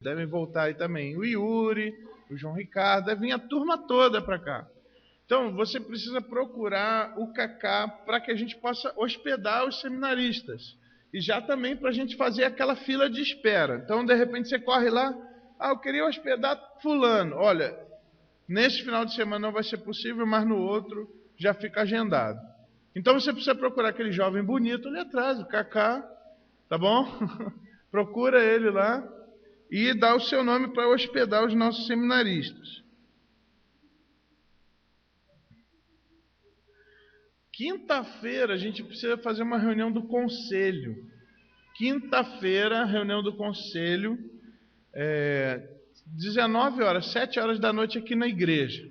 Devem voltar aí também o Yuri, o João Ricardo, deve vir a turma toda para cá. Então, você precisa procurar o Cacá para que a gente possa hospedar os seminaristas. E já também para a gente fazer aquela fila de espera. Então, de repente, você corre lá, eu queria hospedar fulano. Olha, nesse final de semana não vai ser possível, mas no outro já fica agendado. Então, você precisa procurar aquele jovem bonito ali atrás, o Cacá, tá bom? Procura ele lá e dá o seu nome para hospedar os nossos seminaristas. Quinta-feira a gente precisa fazer uma reunião do conselho. Quinta-feira, reunião do conselho, 19 horas, 7 horas da noite aqui na igreja.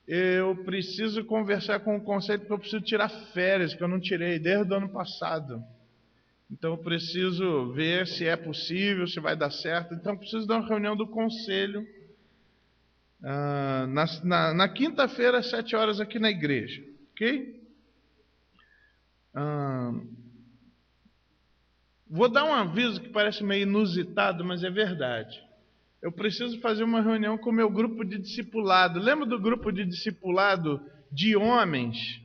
Eu preciso conversar com o conselho porque eu preciso tirar férias, que eu não tirei desde o ano passado. Então eu preciso ver se é possível, se vai dar certo. Então eu preciso dar uma reunião do conselho na quinta-feira, às 7 horas aqui na igreja. Ok? Vou dar um aviso que parece meio inusitado, mas é verdade. Eu preciso fazer uma reunião com o meu grupo de discipulado. Lembra do grupo de discipulado de homens?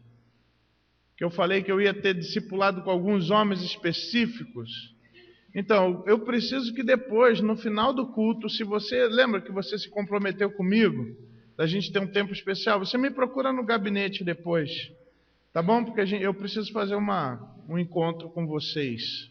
Que eu falei que eu ia ter discipulado com alguns homens específicos? Então, eu preciso que depois, no final do culto, se você lembra que você se comprometeu comigo, da gente ter um tempo especial, você me procura no gabinete depois, tá bom? Porque eu preciso fazer um encontro com vocês,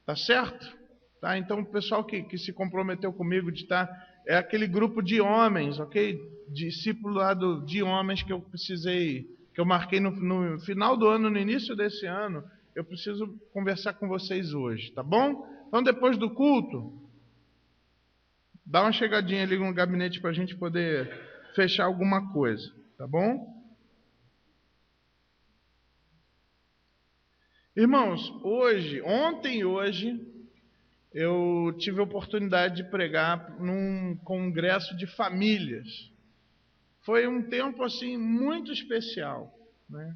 tá certo? Tá? Então, o pessoal que se comprometeu comigo de estar, é aquele grupo de homens, ok? Discipulado de homens que eu precisei, que eu marquei no final do ano, no início desse ano. Eu preciso conversar com vocês hoje, tá bom? Então, depois do culto, dá uma chegadinha ali no gabinete para a gente poder fechar alguma coisa, tá bom? Irmãos, ontem e hoje, eu tive a oportunidade de pregar num congresso de famílias. Foi um tempo, assim, muito especial, né?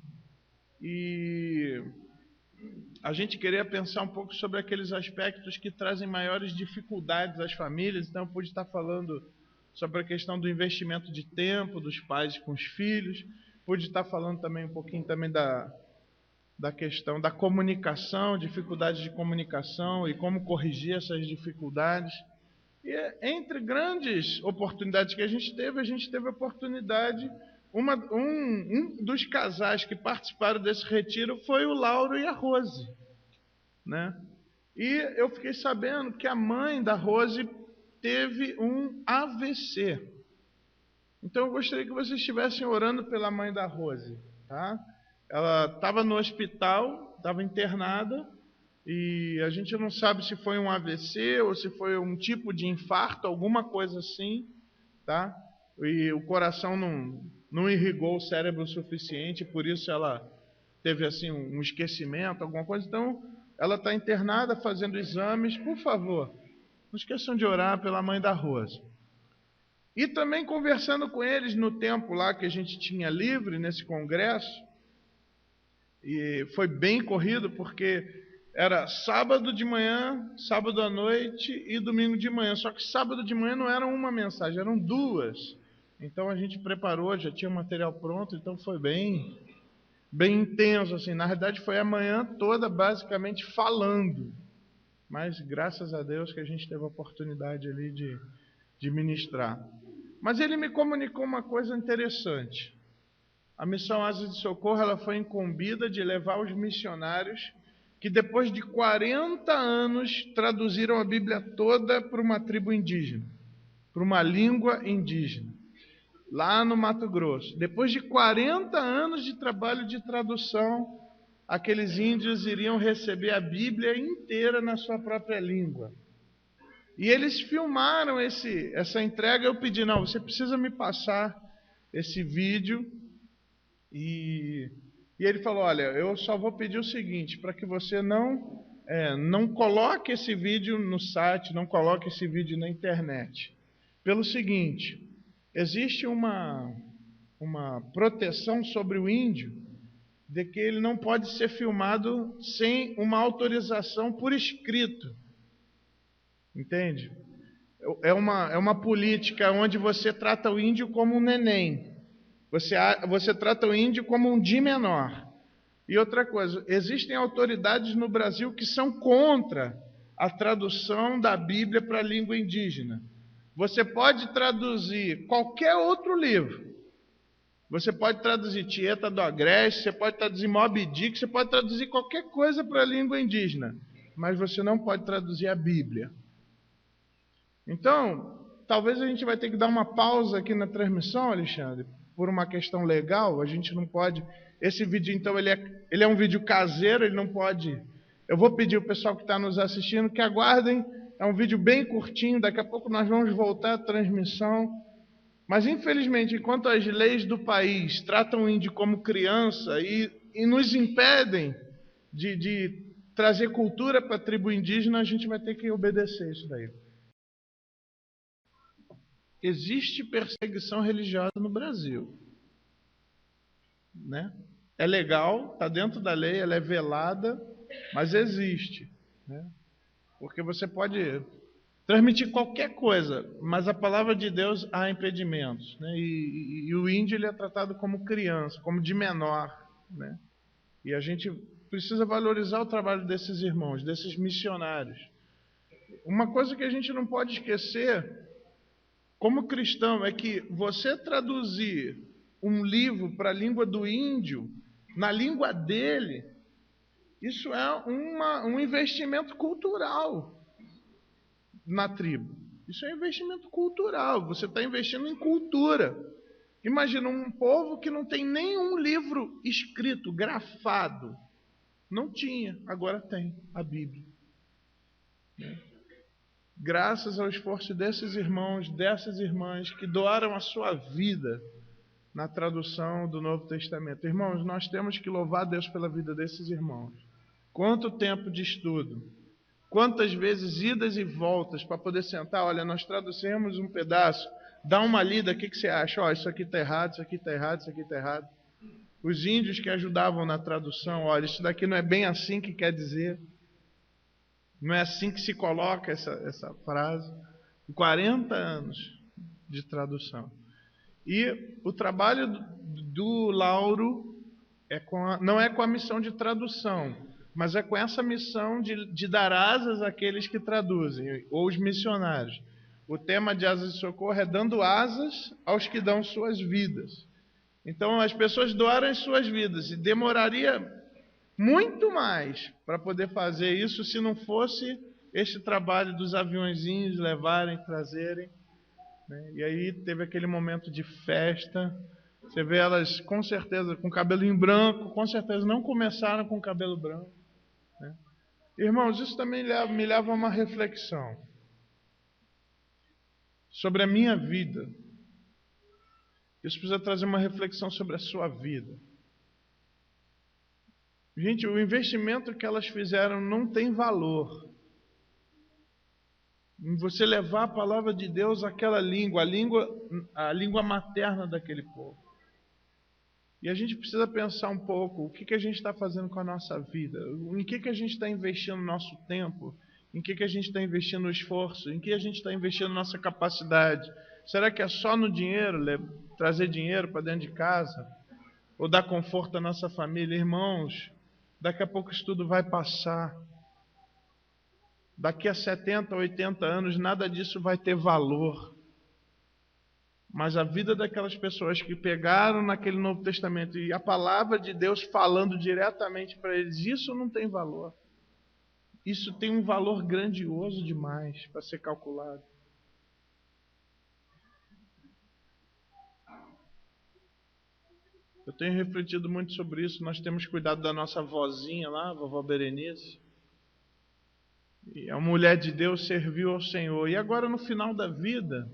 E a gente queria pensar um pouco sobre aqueles aspectos que trazem maiores dificuldades às famílias. Então, eu pude estar falando sobre a questão do investimento de tempo dos pais com os filhos. Pude estar falando também um pouquinho também da questão da comunicação, dificuldades de comunicação e como corrigir essas dificuldades. E entre grandes oportunidades que a gente teve a oportunidade, um dos casais que participaram desse retiro foi o Lauro e a Rose, né? E eu fiquei sabendo que a mãe da Rose teve um AVC. Então eu gostaria que vocês estivessem orando pela mãe da Rose, tá? Ela estava no hospital, estava internada, e a gente não sabe se foi um AVC ou se foi um tipo de infarto, alguma coisa assim, tá? E o coração não irrigou o cérebro o suficiente, por isso ela teve assim um esquecimento, alguma coisa. Então, ela está internada fazendo exames. Por favor, não esqueçam de orar pela mãe da Rosa. E também conversando com eles no tempo lá que a gente tinha livre nesse congresso, e foi bem corrido porque era sábado de manhã, sábado à noite e domingo de manhã. Só que sábado de manhã não era uma mensagem, eram duas. Então a gente preparou, já tinha o material pronto, então foi bem intenso, assim. Na realidade foi a manhã toda basicamente falando. Mas graças a Deus que a gente teve a oportunidade ali de ministrar. Mas ele me comunicou uma coisa interessante. A missão Asas de Socorro, ela foi incumbida de levar os missionários que depois de 40 anos traduziram a Bíblia toda para uma tribo indígena, para uma língua indígena, lá no Mato Grosso. Depois de 40 anos de trabalho de tradução, aqueles índios iriam receber a Bíblia inteira na sua própria língua. E eles filmaram essa entrega. Eu pedi, não, você precisa me passar esse vídeo. E ele falou, olha, eu só vou pedir o seguinte, para que você não coloque esse vídeo no site, não coloque esse vídeo na internet. Pelo seguinte, existe uma proteção sobre o índio, de que ele não pode ser filmado sem uma autorização por escrito. Entende? é uma política onde você trata o índio como um neném. Você trata o índio como um de menor. E outra coisa, existem autoridades no Brasil que são contra a tradução da Bíblia para a língua indígena. Você pode traduzir qualquer outro livro. Você pode traduzir Tieta do Agreste, você pode traduzir Moby Dick, você pode traduzir qualquer coisa para a língua indígena. Mas você não pode traduzir a Bíblia. Então, talvez a gente vai ter que dar uma pausa aqui na transmissão, Alexandre, por uma questão legal. A gente não pode... Esse vídeo, então, ele é um vídeo caseiro, ele não pode... Eu vou pedir ao pessoal que está nos assistindo que aguardem. É um vídeo bem curtinho, daqui a pouco nós vamos voltar à transmissão. Mas, infelizmente, enquanto as leis do país tratam o índio como criança e nos impedem de trazer cultura para a tribo indígena, a gente vai ter que obedecer isso daí. Existe perseguição religiosa no Brasil, né? É legal, está dentro da lei, ela é velada, mas existe, né? Porque você pode transmitir qualquer coisa, mas a palavra de Deus há impedimentos, né? E o índio ele é tratado como criança, como de menor, né? E a gente precisa valorizar o trabalho desses irmãos, desses missionários. Uma coisa que a gente não pode esquecer, como cristão, é que você traduzir um livro para a língua do índio, na língua dele, isso é um investimento cultural na tribo. Isso é um investimento cultural. Você está investindo em cultura. Imagina um povo que não tem nenhum livro escrito, grafado. Não tinha, agora tem a Bíblia. Graças ao esforço desses irmãos, dessas irmãs que doaram a sua vida na tradução do Novo Testamento. Irmãos, nós temos que louvar Deus pela vida desses irmãos. Quanto tempo de estudo, quantas vezes idas e voltas para poder sentar, olha, nós traduzimos um pedaço, dá uma lida, o que você acha? Ó, isso aqui está errado, isso aqui está errado, isso aqui está errado. Os índios que ajudavam na tradução, olha, isso daqui não é bem assim que quer dizer. Não é assim que se coloca essa frase. 40 anos de tradução. E o trabalho do Lauro não é com a missão de tradução, mas é com essa missão de dar asas àqueles que traduzem, ou os missionários. O tema de Asas de Socorro é dando asas aos que dão suas vidas. Então as pessoas doaram as suas vidas e demoraria muito mais para poder fazer isso se não fosse este trabalho dos aviãozinhos levarem, trazerem, né? E aí teve aquele momento de festa. Você vê elas com certeza com cabelinho branco, com certeza não começaram com cabelo branco, né? Irmãos, isso também me leva a uma reflexão sobre a minha vida. Isso precisa trazer uma reflexão sobre a sua vida. Gente, o investimento que elas fizeram não tem valor. Em você levar a palavra de Deus àquela língua, a língua materna daquele povo. E a gente precisa pensar um pouco, o que a gente está fazendo com a nossa vida? Em que a gente está investindo o nosso tempo? Em que a gente está investindo o esforço? Em que a gente está investindo nossa capacidade? Será que é só no dinheiro, trazer dinheiro para dentro de casa? Ou dar conforto à nossa família? Irmãos, daqui a pouco isso tudo vai passar. Daqui a 70, 80 anos, nada disso vai ter valor. Mas a vida daquelas pessoas que pegaram naquele Novo Testamento e a palavra de Deus falando diretamente para eles, isso não tem valor. Isso tem um valor grandioso demais para ser calculado. Eu tenho refletido muito sobre isso. Nós temos cuidado da nossa vozinha lá, a vovó Berenice. E a mulher de Deus serviu ao Senhor. E agora, no final da vida,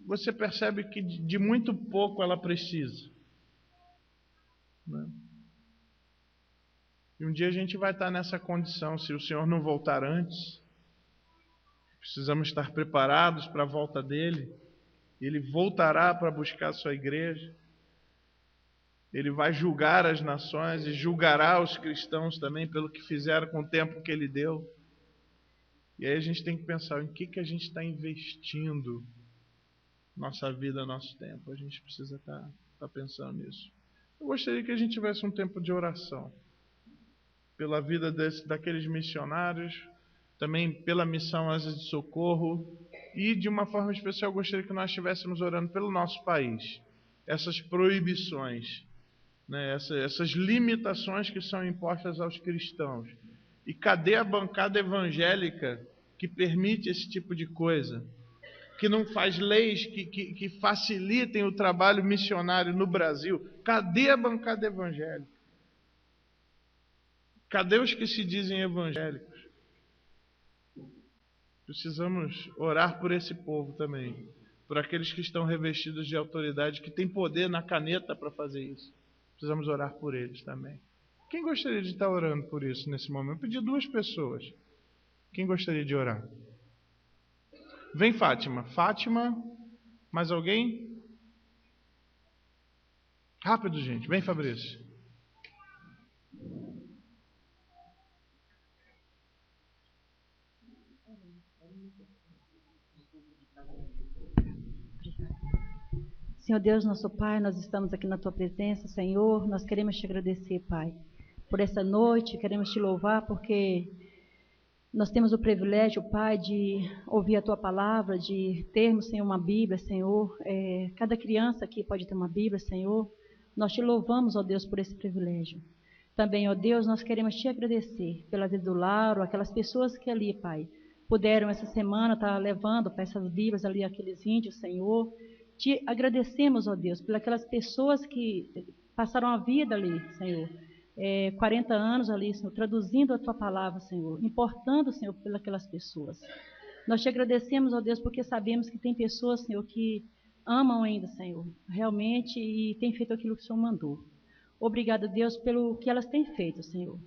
você percebe que de muito pouco ela precisa, né? E um dia a gente vai estar nessa condição, se o Senhor não voltar antes. Precisamos estar preparados para a volta dele. Ele voltará para buscar a sua igreja. Ele vai julgar as nações e julgará os cristãos também pelo que fizeram com o tempo que ele deu. E aí a gente tem que pensar em que a gente está investindo nossa vida, nosso tempo. A gente precisa estar pensando nisso. Eu gostaria que a gente tivesse um tempo de oração pela vida daqueles missionários, também pela missão Asas de Socorro, e de uma forma especial eu gostaria que nós estivéssemos orando pelo nosso país. Essas proibições, né, essas limitações que são impostas aos cristãos. E cadê a bancada evangélica que permite esse tipo de coisa? Que não faz leis que facilitem o trabalho missionário no Brasil? Cadê a bancada evangélica? Cadê os que se dizem evangélicos? Precisamos orar por esse povo também, por aqueles que estão revestidos de autoridade, que têm poder na caneta para fazer isso. Precisamos orar por eles também. Quem gostaria de estar orando por isso nesse momento? Eu pedi 2 pessoas. Quem gostaria de orar? Vem, Fátima. Fátima, mais alguém? Rápido, gente. Vem, Fabrício. Senhor Deus, nosso Pai, nós estamos aqui na Tua presença, Senhor. Nós queremos Te agradecer, Pai, por essa noite. Queremos Te louvar porque nós temos o privilégio, Pai, de ouvir a Tua palavra, de termos, Senhor, uma Bíblia, Senhor. Cada criança aqui pode ter uma Bíblia, Senhor. Nós Te louvamos, ó Deus, por esse privilégio. Também, ó Deus, nós queremos Te agradecer pela vida do Lauro, aquelas pessoas que ali, Pai, puderam essa semana estar levando para essas Bíblias ali aqueles índios, Senhor. Te agradecemos, ó Deus, por aquelas pessoas que passaram a vida ali, Senhor, 40 anos ali, Senhor, traduzindo a Tua palavra, Senhor, importando, Senhor, pelas pessoas. Nós Te agradecemos, ó Deus, porque sabemos que tem pessoas, Senhor, que amam ainda, Senhor, realmente, e têm feito aquilo que o Senhor mandou. Obrigado, Deus, pelo que elas têm feito, Senhor.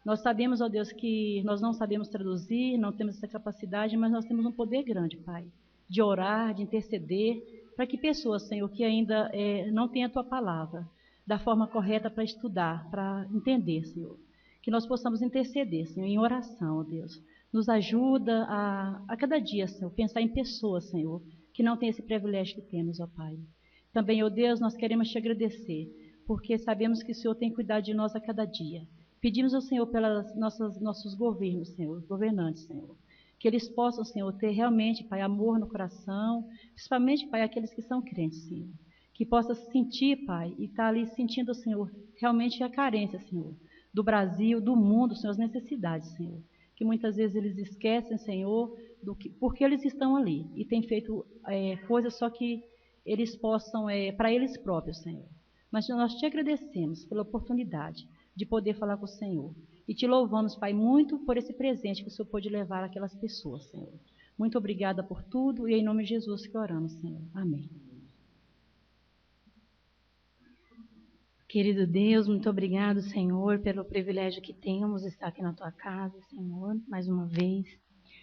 Nós sabemos, ó Deus, que nós não sabemos traduzir, não temos essa capacidade, mas nós temos um poder grande, Pai, de orar, de interceder, para que pessoas, Senhor, que ainda não têm a Tua palavra da forma correta para estudar, para entender, Senhor, que nós possamos interceder, Senhor, em oração, ó Deus. Nos ajuda a cada dia, Senhor, pensar em pessoas, Senhor, que não têm esse privilégio que temos, ó Pai. Também, ó Deus, nós queremos Te agradecer, porque sabemos que o Senhor tem cuidado de nós a cada dia. Pedimos ao Senhor pelos nossos governos, Senhor, governantes, Senhor, que eles possam, Senhor, ter realmente, Pai, amor no coração, principalmente, Pai, aqueles que são crentes, Senhor. Que possa sentir, Pai, e estar ali sentindo, Senhor, realmente a carência, Senhor, do Brasil, do mundo, Senhor, as necessidades, Senhor. Que muitas vezes eles esquecem, Senhor, porque eles estão ali e têm feito coisas só que eles possam, para eles próprios, Senhor. Mas nós Te agradecemos pela oportunidade de poder falar com o Senhor. E Te louvamos, Pai, muito por esse presente que o Senhor pôde levar àquelas pessoas, Senhor. Muito obrigada por tudo e é em nome de Jesus que oramos, Senhor. Amém. Querido Deus, muito obrigado, Senhor, pelo privilégio que temos de estar aqui na Tua casa, Senhor, mais uma vez.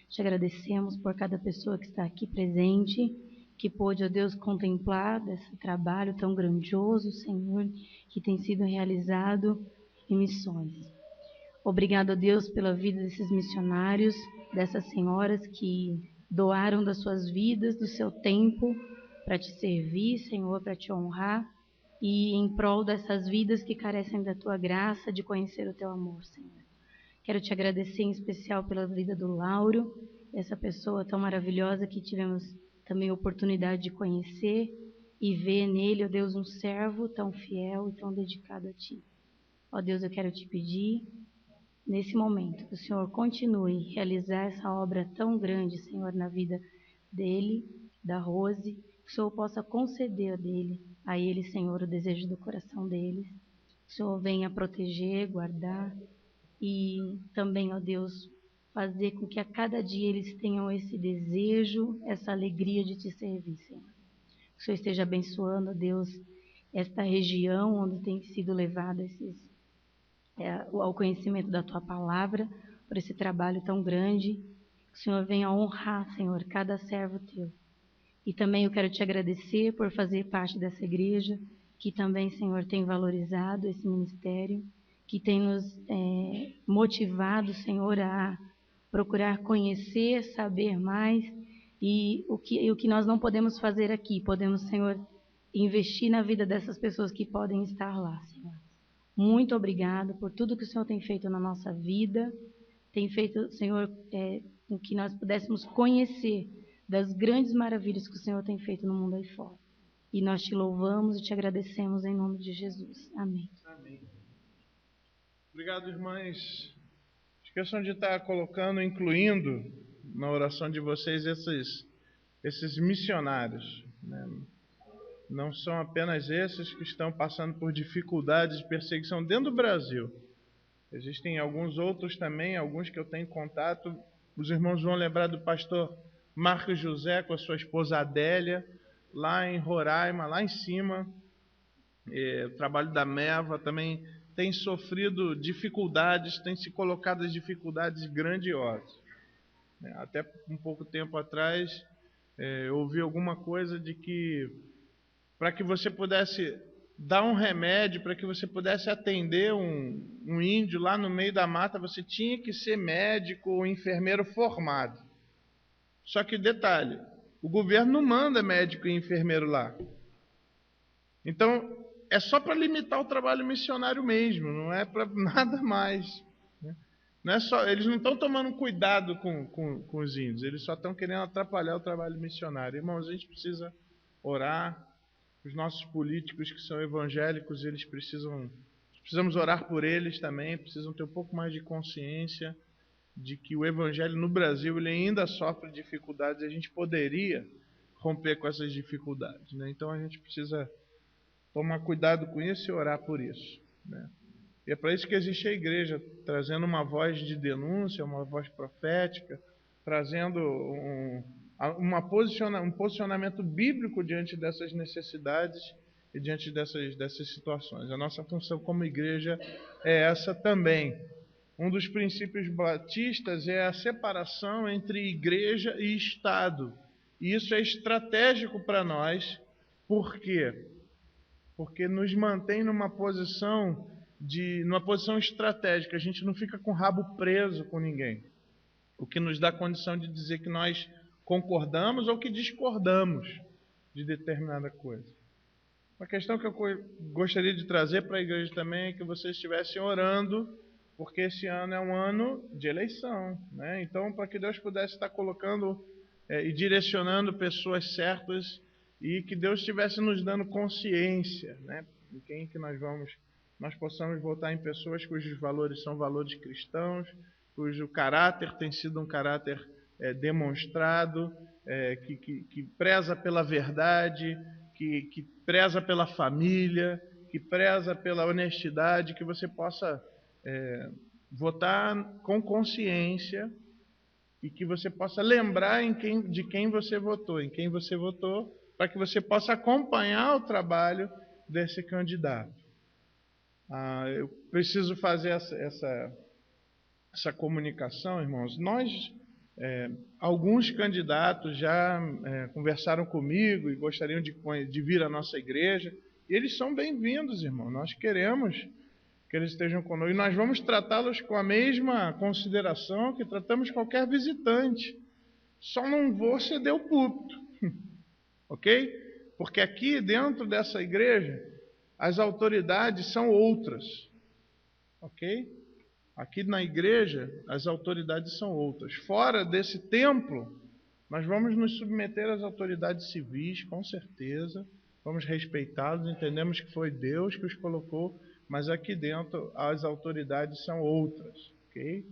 Te agradecemos por cada pessoa que está aqui presente, que pôde, ó Deus, contemplar desse trabalho tão grandioso, Senhor, que tem sido realizado em missões. Obrigado, ó Deus, pela vida desses missionários, dessas senhoras que doaram das suas vidas, do seu tempo, para Te servir, Senhor, para Te honrar, e em prol dessas vidas que carecem da Tua graça, de conhecer o Teu amor, Senhor. Quero Te agradecer em especial pela vida do Lauro, essa pessoa tão maravilhosa que tivemos também a oportunidade de conhecer e ver nele, ó Deus, um servo tão fiel e tão dedicado a Ti. Ó Deus, eu quero Te pedir, nesse momento, que o Senhor continue a realizar essa obra tão grande, Senhor, na vida dele, da Rose, que o Senhor possa conceder a ele, Senhor, o desejo do coração deles. Que o Senhor venha proteger, guardar e também, ó Deus, fazer com que a cada dia eles tenham esse desejo, essa alegria de Te servir, Senhor. Que o Senhor esteja abençoando, ó Deus, esta região onde tem sido levada ao conhecimento da Tua palavra, por esse trabalho tão grande. Que o Senhor venha honrar, Senhor, cada servo Teu. E também eu quero Te agradecer por fazer parte dessa igreja, que também, Senhor, tem valorizado esse ministério, que tem nos motivado, Senhor, a procurar conhecer, saber mais, e o que nós não podemos fazer aqui, podemos, Senhor, investir na vida dessas pessoas que podem estar lá, Senhor. Muito obrigado por tudo que o Senhor tem feito na nossa vida, tem feito, Senhor, com que nós pudéssemos conhecer das grandes maravilhas que o Senhor tem feito no mundo aí fora. E nós te louvamos e te agradecemos em nome de Jesus. Amém. Amém. Obrigado, irmãs. Esqueçam de estar colocando, incluindo na oração de vocês esses missionários, né? Não são apenas esses que estão passando por dificuldades de perseguição dentro do Brasil. Existem alguns outros também, alguns que eu tenho contato. Os irmãos vão lembrar do pastor Marcos José com a sua esposa Adélia, lá em Roraima, lá em cima. O trabalho da Meva também tem sofrido dificuldades, tem se colocado dificuldades grandiosas. Até um pouco tempo atrás, eu ouvi alguma coisa de que para que você pudesse dar um remédio, para que você pudesse atender um índio lá no meio da mata, você tinha que ser médico ou enfermeiro formado. Só que detalhe, o governo não manda médico e enfermeiro lá. Então, é só para limitar o trabalho missionário mesmo, não é para nada mais. Não é só, eles não estão tomando cuidado com os índios, eles só estão querendo atrapalhar o trabalho missionário. Irmãos, a gente precisa orar. Os nossos políticos que são evangélicos, precisamos orar por eles também, precisam ter um pouco mais de consciência de que o evangelho no Brasil ele ainda sofre dificuldades e a gente poderia romper com essas dificuldades, né? Então a gente precisa tomar cuidado com isso e orar por isso, né? E é para isso que existe a igreja, trazendo uma voz de denúncia, uma voz profética, trazendo um posicionamento bíblico diante dessas necessidades e diante dessas situações. A nossa função como igreja é essa também. Um dos princípios batistas é a separação entre igreja e Estado. E isso é estratégico para nós. Por quê? Porque nos mantém numa posição estratégica. A gente não fica com o rabo preso com ninguém. O que nos dá condição de dizer que nós concordamos ou que discordamos de determinada coisa. Uma questão que eu gostaria de trazer para a igreja também é que vocês estivessem orando, porque esse ano é um ano de eleição, né? Então, para que Deus pudesse estar colocando e direcionando pessoas certas e que Deus estivesse nos dando consciência, né? Em quem que nós possamos votar em pessoas cujos valores são valores cristãos, cujo caráter tem sido um caráter demonstrado, que preza pela verdade, que preza pela família, que preza pela honestidade, que você possa votar com consciência e que você possa lembrar de quem você votou, para que você possa acompanhar o trabalho desse candidato. Eu preciso fazer essa comunicação, irmãos. Alguns candidatos já conversaram comigo e gostariam de vir à nossa igreja. E eles são bem-vindos, irmão. Nós queremos que eles estejam conosco. E nós vamos tratá-los com a mesma consideração que tratamos qualquer visitante. Só não vou ceder o púlpito. Ok? Porque aqui dentro dessa igreja, as autoridades são outras. Ok? Aqui na igreja, as autoridades são outras. Fora desse templo, nós vamos nos submeter às autoridades civis, com certeza. Vamos respeitá-los, entendemos que foi Deus que os colocou, mas aqui dentro as autoridades são outras, ok?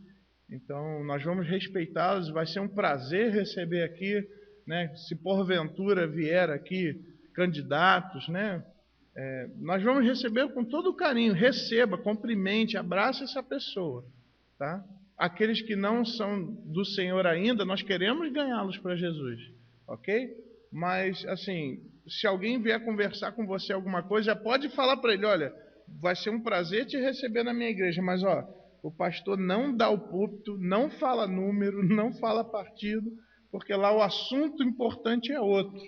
Então, nós vamos respeitá-los, vai ser um prazer receber aqui, né? Se porventura vier aqui candidatos, né? Nós vamos receber com todo o carinho, receba, cumprimente, abrace essa pessoa, tá? Aqueles que não são do Senhor ainda, nós queremos ganhá-los para Jesus, ok? Mas, assim, se alguém vier conversar com você alguma coisa, já pode falar para ele, olha, vai ser um prazer te receber na minha igreja, mas, ó, o pastor não dá o púlpito, não fala número, não fala partido, porque lá o assunto importante é outro.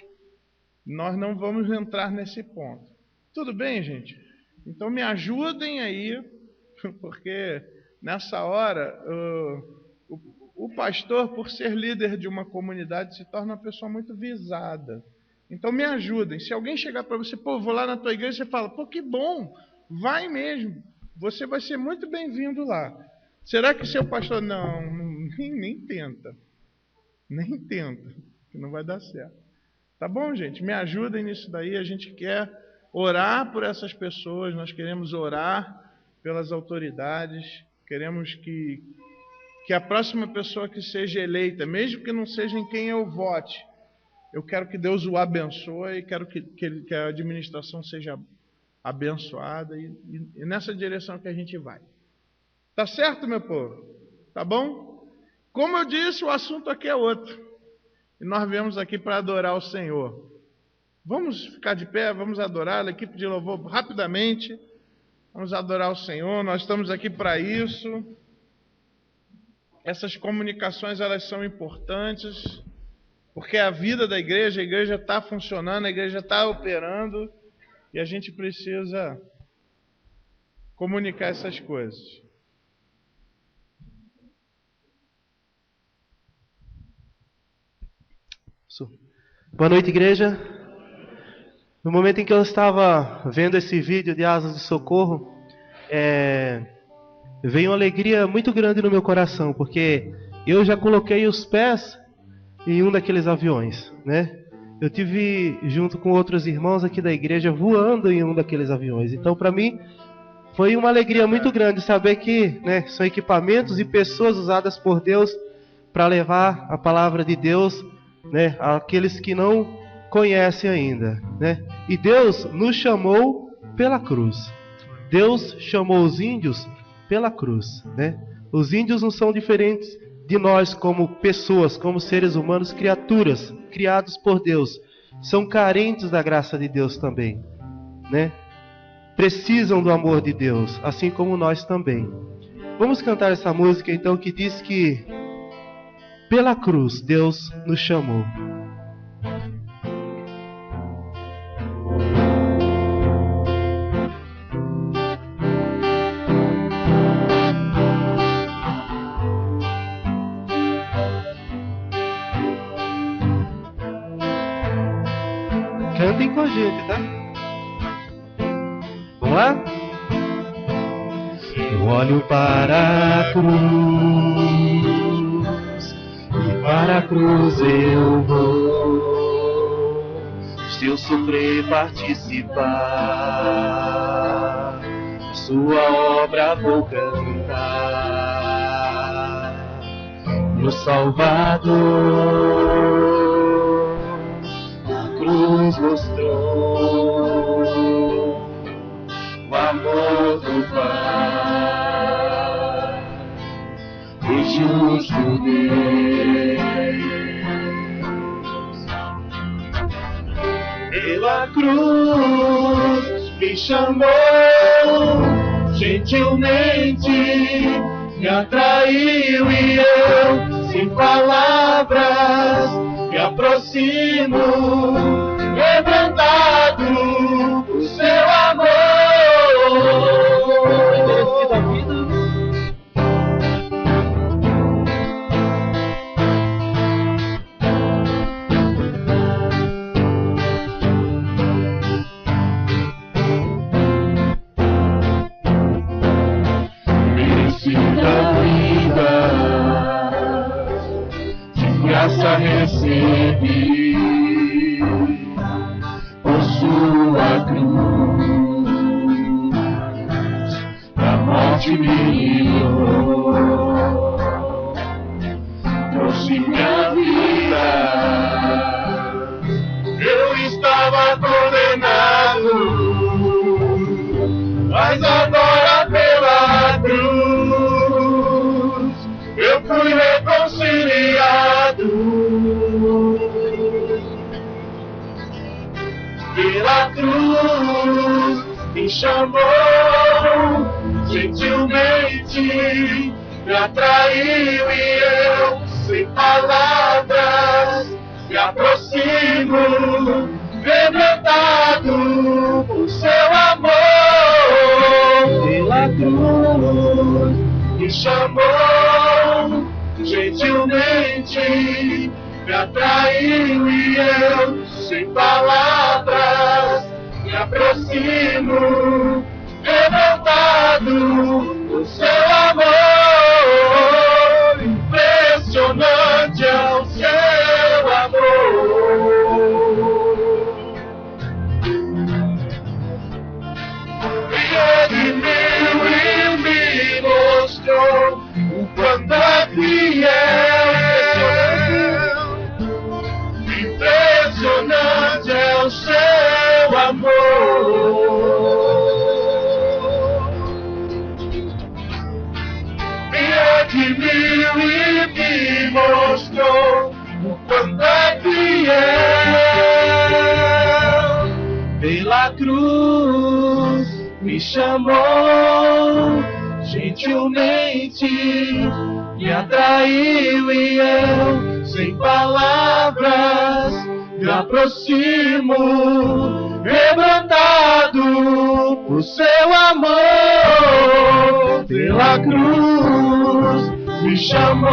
Nós não vamos entrar nesse ponto. Tudo bem, gente? Então me ajudem aí, porque nessa hora o pastor, por ser líder de uma comunidade, se torna uma pessoa muito visada. Então me ajudem. Se alguém chegar para você, pô, vou lá na tua igreja, você fala, pô, que bom, vai mesmo. Você vai ser muito bem-vindo lá. Será que seu pastor... Não, nem tenta. Nem tenta, que não vai dar certo. Tá bom, gente? Me ajudem nisso daí. A gente quer orar por essas pessoas, nós queremos orar pelas autoridades, queremos que a próxima pessoa que seja eleita, mesmo que não seja em quem eu vote, eu quero que Deus o abençoe, quero que a administração seja abençoada, e nessa direção que a gente vai. Tá certo, meu povo? Tá bom? Como eu disse, o assunto aqui é outro. E nós viemos aqui para adorar o Senhor. Vamos ficar de pé, vamos adorar a equipe de louvor rapidamente. Vamos adorar o Senhor, nós estamos aqui para isso. Essas comunicações, elas são importantes, porque a vida da igreja, a igreja está funcionando, a igreja está operando, e a gente precisa comunicar essas coisas. Boa noite, igreja. No momento em que eu estava vendo esse vídeo de Asas de Socorro, veio uma alegria muito grande no meu coração, porque eu já coloquei os pés em um daqueles aviões, né? Eu tive, junto com outros irmãos aqui da igreja, voando em um daqueles aviões. Então, para mim, foi uma alegria muito grande saber que, né, são equipamentos e pessoas usadas por Deus para levar a palavra de Deus, né, àqueles que não conhecem ainda, né? E Deus nos chamou pela cruz. Deus chamou os índios pela cruz, né? Os índios não são diferentes de nós como pessoas, como seres humanos, criaturas criados por Deus. São carentes da graça de Deus também, né? Precisam do amor de Deus, assim como nós também. Vamos cantar essa música então, que diz que pela cruz Deus nos chamou. Cantem com a gente, tá? Vamos lá? Eu olho para a cruz, e para a cruz eu vou. Se eu sofrer, participar, sua obra vou cantar. Meu Salvador cruz mostrou o amor do Pai, o justo Deus. Pela cruz me chamou, gentilmente me atraiu, e eu, sem palavras, me aproximo, quebrantado por seu amor. Merecido a vida. Merecido a vida, de graça recebi. Sua cruz, da morte me livrou, trouxe minha vida. Eu estava condenado, mas agora pela cruz eu fui reconciliado. Pela cruz me chamou, gentilmente me atraiu, e eu, sem palavras, me aproximo, quebrantado por seu amor. Pela cruz me chamou, gentilmente gentilmente me atraiu e eu, sem palavras, me aproximo, quebrantado por seu amor. Impressionante é o seu amor. Me redimiu e me mostrou o quanto é fiel. Impressionante é o seu amor. Me redimiu e me mostrou o quanto é fiel. Pela cruz me chamou, gentilmente me atraiu e eu, sem palavras, me aproximo, quebrantado por seu amor. Pela cruz me chamou,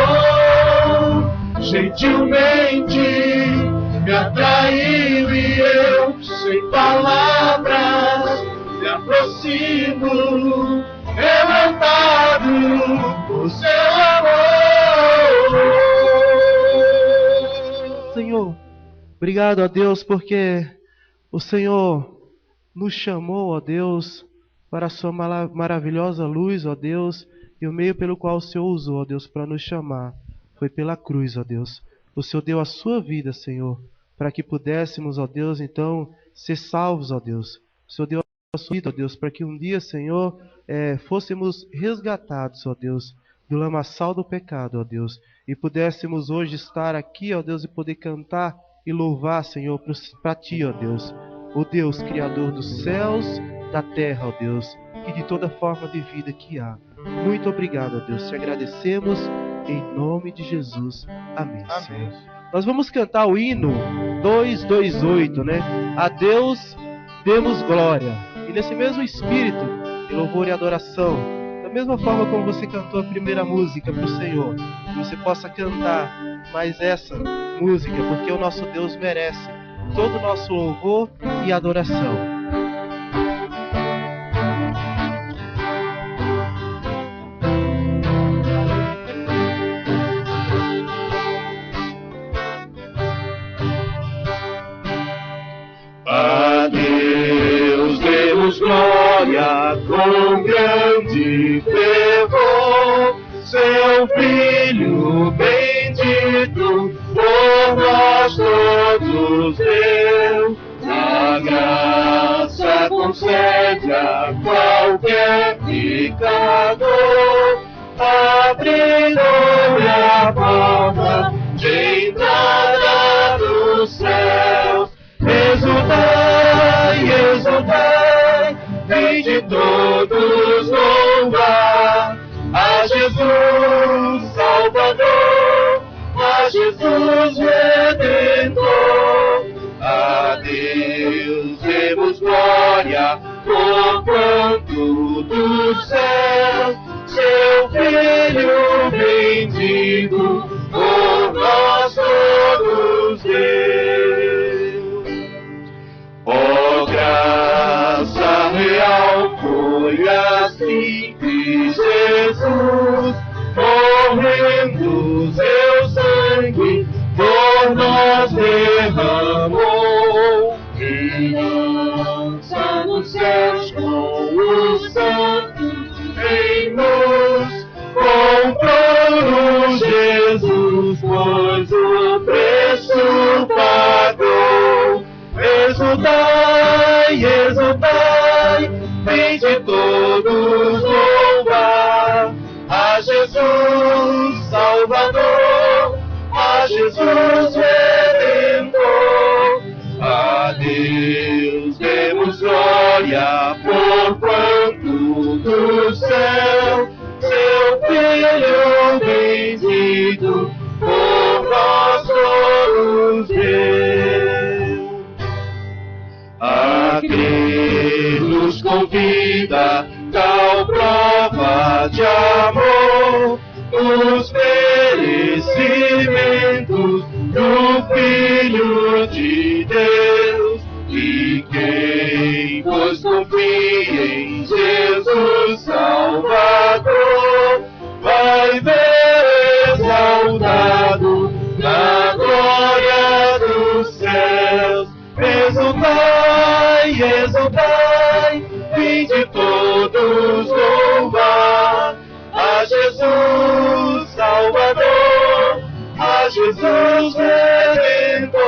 gentilmente me atraiu e eu, sem palavras, me aproximo, quebrantado por seu amor. Senhor, obrigado a Deus porque o Senhor nos chamou, ó Deus, para a sua maravilhosa luz, ó Deus, e o meio pelo qual o Senhor usou, ó Deus, para nos chamar foi pela cruz, ó Deus. O Senhor deu a sua vida, Senhor, para que pudéssemos, ó Deus, então, ser salvos, ó Deus. O Senhor deu a sua vida, ó Deus, para que um dia, Senhor, fôssemos resgatados, ó Deus, do lamaçal do pecado, ó Deus, e pudéssemos hoje estar aqui, ó Deus, e poder cantar e louvar, Senhor, para Ti, ó Deus, o Deus Criador dos céus, da terra, ó Deus, e de toda forma de vida que há. Muito obrigado, ó Deus, te agradecemos em nome de Jesus. Amém. Amém. Nós vamos cantar o hino 228, né? A Deus demos glória. E nesse mesmo espírito de louvor e adoração, da mesma forma como você cantou a primeira música para o Senhor, que você possa cantar mais essa música, porque o nosso Deus merece todo o nosso louvor e adoração. A Deus demos glória com grande fervor, seu Filho bendito por nós todos deu. A graça concede a qualquer pecador, abrindo-lhe a porta de entrada do céu. Exultai, exultai, vem de todos louvar a Jesus Salvador, a Jesus Redentor. A Deus demos glória, porquanto do céu seu Filho bendito por nós todos deu. Ó graça real foi assim que Jesus, morrendo seu sangue, por nós derramou. Criança nos céus com os santos em nós, comprou Jesus, pois o preço pagou. Exultai, exultai, vem de todos louvar a Jesus Salvador, a Jesus Redentor. A Deus demos glória, porquanto do céu seu Filho bendito por nós todos deu. A crer nos convida tal prova de amor, nos merecidos Filho de Deus, e quem vos confia em Jesus Salvador, vai ver exaltado na glória dos céus. Exultai, exultai, vinde todos louvar a Jesus Salvador, a Jesus Redentor.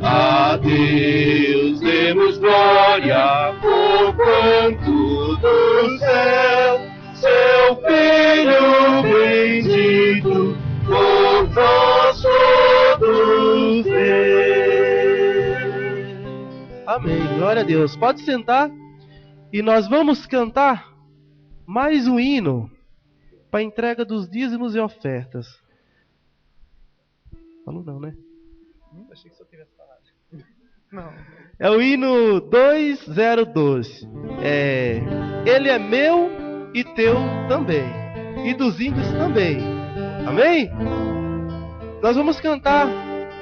A Deus demos glória, porquanto do céu seu Filho bendito por nós todos veio. Amém. Glória a Deus. Pode sentar e nós vamos cantar mais um hino para a entrega dos dízimos e ofertas. Falou não, né? Achei que só tivesse falado. Não. É o hino 2012. Ele é meu e teu também. E dos índios também. Amém? Nós vamos cantar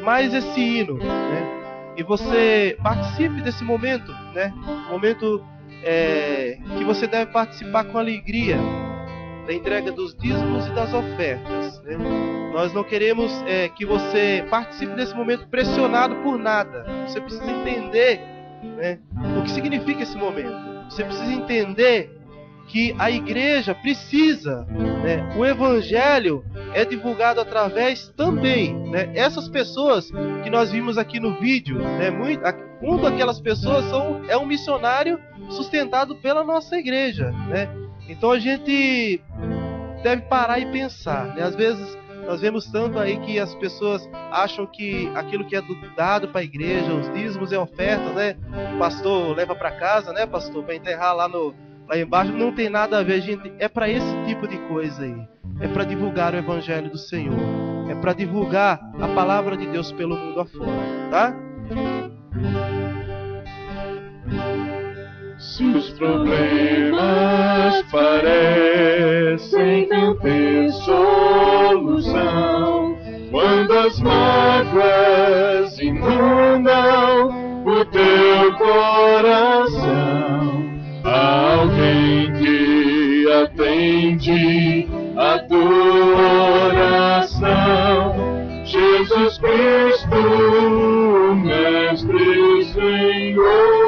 mais esse hino, né? E você participe desse momento, né? Momento que você deve participar com alegria da entrega dos dízimos e das ofertas, né? Nós não queremos que você participe desse momento pressionado por nada. Você precisa entender, né, o que significa esse momento. Você precisa entender que a igreja precisa, né, o evangelho é divulgado através também, né, essas pessoas que nós vimos aqui no vídeo, né, uma daquelas pessoas é um missionário sustentado pela nossa igreja, né? Então a gente deve parar e pensar, né? Às vezes nós vemos tanto aí que as pessoas acham que aquilo que é dado para a igreja, os dízimos e ofertas, né? O pastor leva para casa, né, pastor, para enterrar lá embaixo, não tem nada a ver, gente. É para esse tipo de coisa aí. É para divulgar o evangelho do Senhor. É para divulgar a palavra de Deus pelo mundo afora, tá? Se os problemas parecem não ter solução, quando as mágoas inundam o teu coração, há alguém que atende a tua oração. Jesus Cristo, o Mestre e Senhor.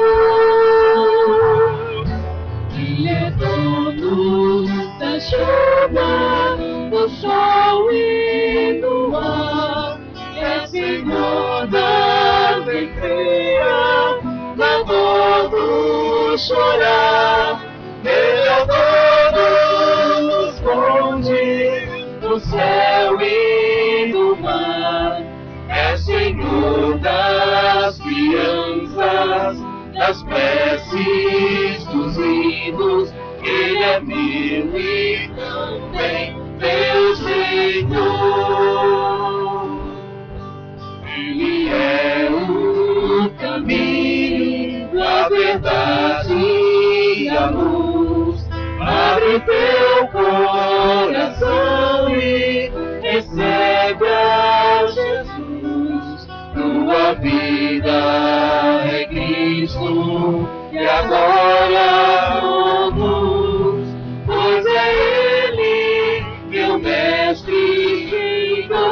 Ele é dono da chuva, do sol e do ar. É Senhor da alegria, da dor do chorar. Ele é dono dos montes, do céu e do mar. É Senhor das crianças, das preces, dos hinos. Ele é meu e também teu Senhor. Ele é o caminho, a verdade e a luz. Abre teu coração e recebe a Jesus. Tua vida é Cristo e agora todos, pois é Ele que o Mestre criou.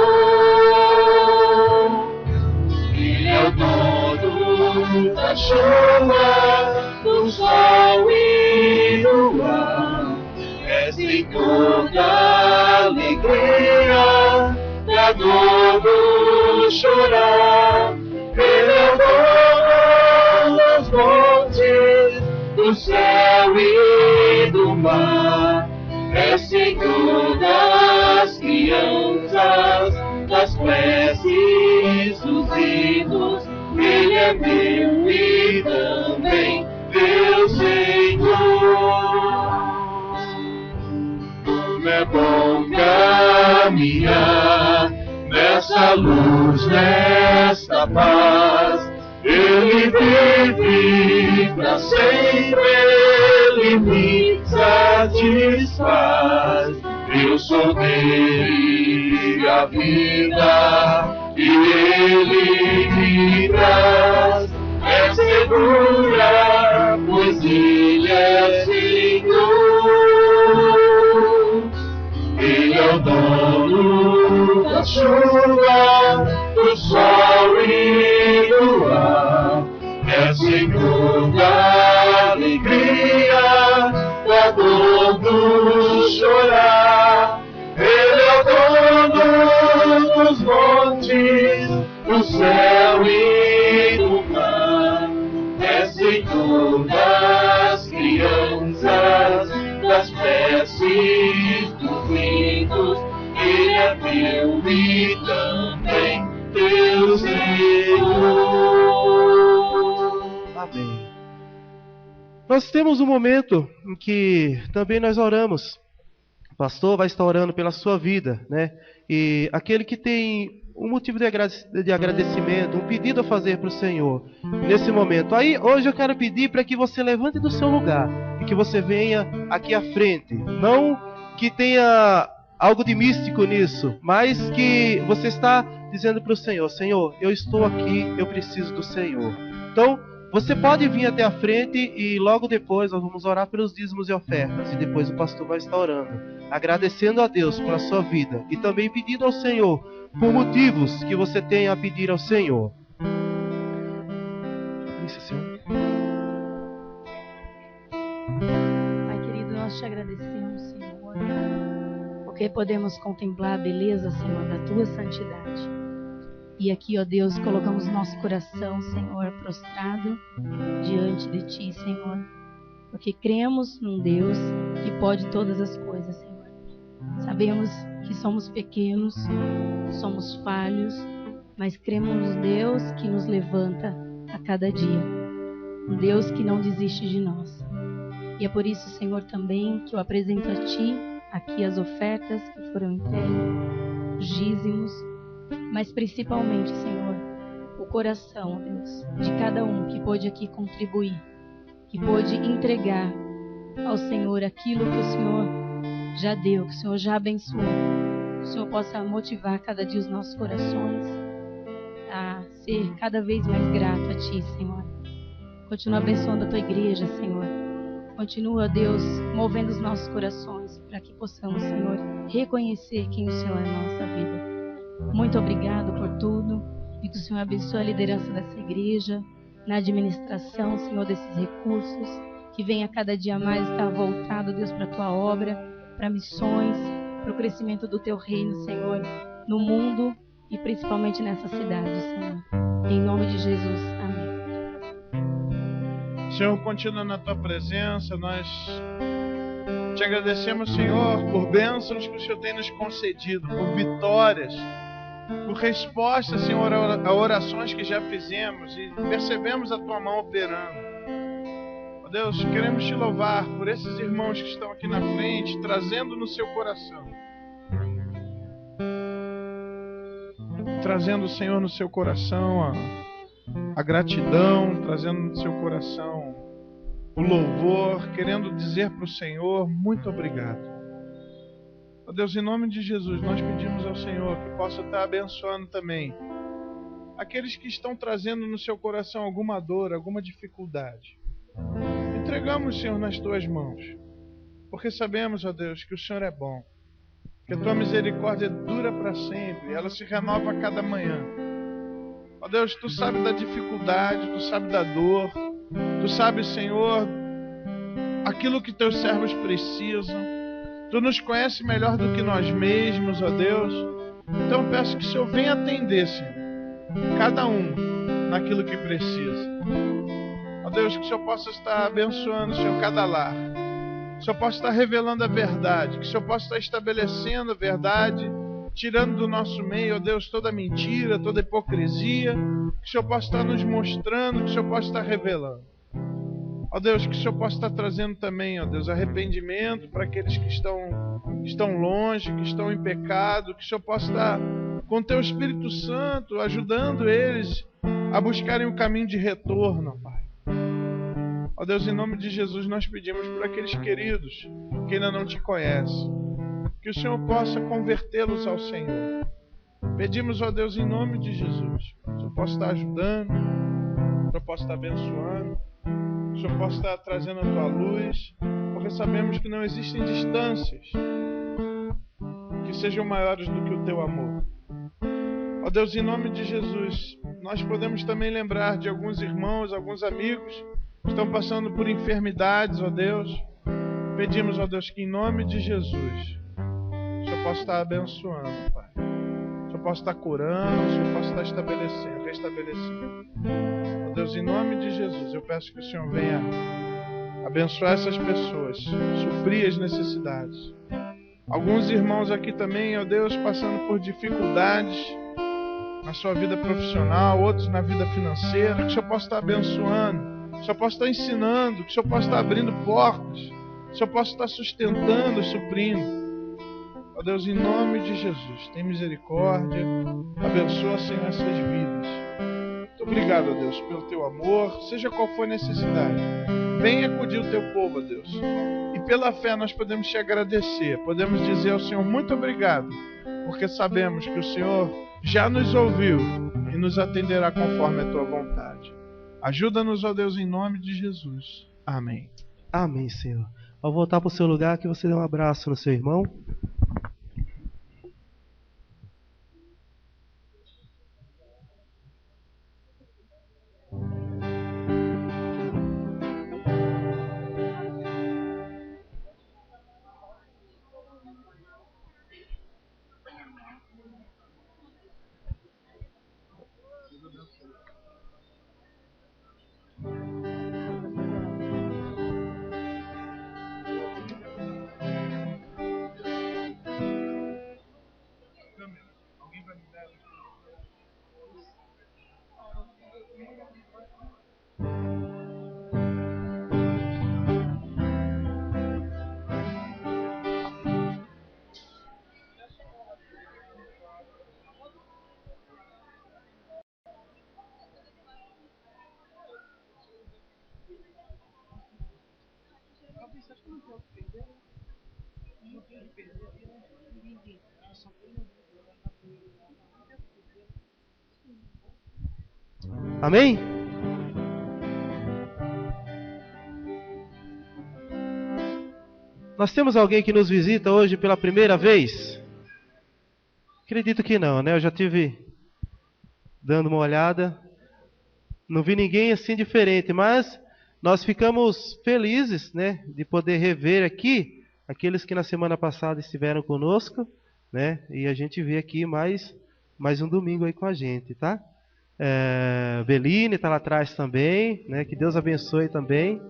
Ele é o dono da chuva, do sol e do ar. É Senhor da alegria, da dor do chorar. Ele é o dono dos montes, do céu e do mar. É Senhor das crianças, das preces, dos hinos. Ele é meu e também teu Senhor. Como é bom caminhar nessa luz, nesta paz. Ele vive pra sempre, Ele me satisfaz. Eu sou dele a vida e Ele Amém. Nós temos um momento em que também nós oramos. O pastor vai estar orando pela sua vida, né? E aquele que tem um motivo de agradecimento, um pedido a fazer para o Senhor nesse momento. Aí, hoje eu quero pedir para que você levante do seu lugar e que você venha aqui à frente. Não que tenha algo de místico nisso, mas que você está dizendo para o Senhor: Senhor, eu estou aqui, eu preciso do Senhor. Então, você pode vir até a frente e logo depois nós vamos orar pelos dízimos e ofertas. E depois o pastor vai estar orando, agradecendo a Deus pela sua vida e também pedindo ao Senhor por motivos que você tenha a pedir ao Senhor. Isso, Senhor. Pai querido, nós te agradecemos, Senhor, porque podemos contemplar a beleza, Senhor, da tua santidade. E aqui, ó Deus, colocamos nosso coração, Senhor, prostrado diante de Ti, Senhor. Porque cremos num Deus que pode todas as coisas, Senhor. Sabemos que somos pequenos, somos falhos, mas cremos num Deus que nos levanta a cada dia. Um Deus que não desiste de nós. E é por isso, Senhor, também que eu apresento a Ti aqui as ofertas que foram entregues, os dízimos, mas principalmente, Senhor, o coração, Deus, de cada um que pôde aqui contribuir, que pôde entregar ao Senhor aquilo que o Senhor já deu, que o Senhor já abençoou. Que o Senhor possa motivar cada dia os nossos corações a ser cada vez mais grato a Ti, Senhor. Continua abençoando a Tua igreja, Senhor. Continua, Deus, movendo os nossos corações para que possamos, Senhor, reconhecer quem o Senhor é na nossa vida. Muito obrigado por tudo e que o Senhor abençoe a liderança dessa igreja, na administração, Senhor, desses recursos, que venha cada dia mais estar voltado, Deus, para a Tua obra, para missões, para o crescimento do Teu reino, Senhor, no mundo e principalmente nessa cidade, Senhor. Em nome de Jesus, amém. Senhor, continua na Tua presença, nós te agradecemos, Senhor, por bênçãos que o Senhor tem nos concedido, por vitórias, por respostas, Senhor, a orações que já fizemos e percebemos a Tua mão operando. Ó Deus, queremos Te louvar por esses irmãos que estão aqui na frente, trazendo no seu coração. Trazendo, Senhor, no seu coração a gratidão, trazendo no seu coração o louvor, querendo dizer para o Senhor, muito obrigado. Ó Deus, em nome de Jesus, nós pedimos ao Senhor que possa estar abençoando também aqueles que estão trazendo no seu coração alguma dor, alguma dificuldade. Entregamos, Senhor, nas Tuas mãos, porque sabemos, ó Deus, que o Senhor é bom, que a Tua misericórdia dura para sempre, ela se renova a cada manhã. Ó Deus, Tu sabes da dificuldade, Tu sabes da dor, Tu sabes, Senhor, aquilo que Teus servos precisam. Tu nos conhece melhor do que nós mesmos, ó Deus. Então eu peço que o Senhor venha atender, Senhor, cada um naquilo que precisa. Ó Deus, que o Senhor possa estar abençoando, Senhor, cada lar. Que o Senhor possa estar revelando a verdade. Que o Senhor possa estar estabelecendo a verdade, tirando do nosso meio, ó Deus, toda mentira, toda hipocrisia. Que o Senhor possa estar nos mostrando, que o Senhor possa estar revelando. Ó Deus, que o Senhor possa estar trazendo também, ó Deus, arrependimento para aqueles que estão longe, que estão em pecado. Que o Senhor possa estar com o Teu Espírito Santo, ajudando eles a buscarem o caminho de retorno, ó Pai. Ó Deus, em nome de Jesus, nós pedimos por aqueles queridos que ainda não Te conhecem, que o Senhor possa convertê-los ao Senhor. Pedimos, ó Deus, em nome de Jesus, que o Senhor possa estar ajudando, que o Senhor possa estar abençoando, que o Senhor possa estar trazendo a Tua luz, porque sabemos que não existem distâncias que sejam maiores do que o Teu amor. Ó Deus, em nome de Jesus, nós podemos também lembrar de alguns irmãos, alguns amigos que estão passando por enfermidades, ó Deus. Pedimos, ó Deus, que em nome de Jesus o Senhor possa estar abençoando, Pai. O Senhor possa estar curando, o Senhor possa estar estabelecendo, restabelecendo. Ó Deus, em nome de Jesus, eu peço que o Senhor venha abençoar essas pessoas, suprir as necessidades. Alguns irmãos aqui também, ó Deus, passando por dificuldades na sua vida profissional, outros na vida financeira, que o Senhor possa estar abençoando, que o Senhor possa estar ensinando, que o Senhor possa estar abrindo portas, que o Senhor possa estar sustentando e suprindo. Ó Deus, em nome de Jesus, tem misericórdia, abençoa, Senhor, essas vidas. Muito obrigado, ó Deus, pelo teu amor, seja qual for a necessidade. Venha acudir o teu povo, ó Deus. E pela fé nós podemos te agradecer, podemos dizer ao Senhor muito obrigado, porque sabemos que o Senhor já nos ouviu e nos atenderá conforme a tua vontade. Ajuda-nos, ó Deus, em nome de Jesus. Amém. Amém, Senhor. Ao voltar para o seu lugar, que você dê um abraço no seu irmão. Amém? Nós temos alguém que nos visita hoje pela primeira vez? Acredito que não, né? Eu já tive dando uma olhada, não vi ninguém assim diferente, mas nós ficamos felizes, né, de poder rever aqui aqueles que na semana passada estiveram conosco, né? E a gente vê aqui mais um domingo aí com a gente, tá? Beline está lá atrás também, né? Que Deus abençoe também.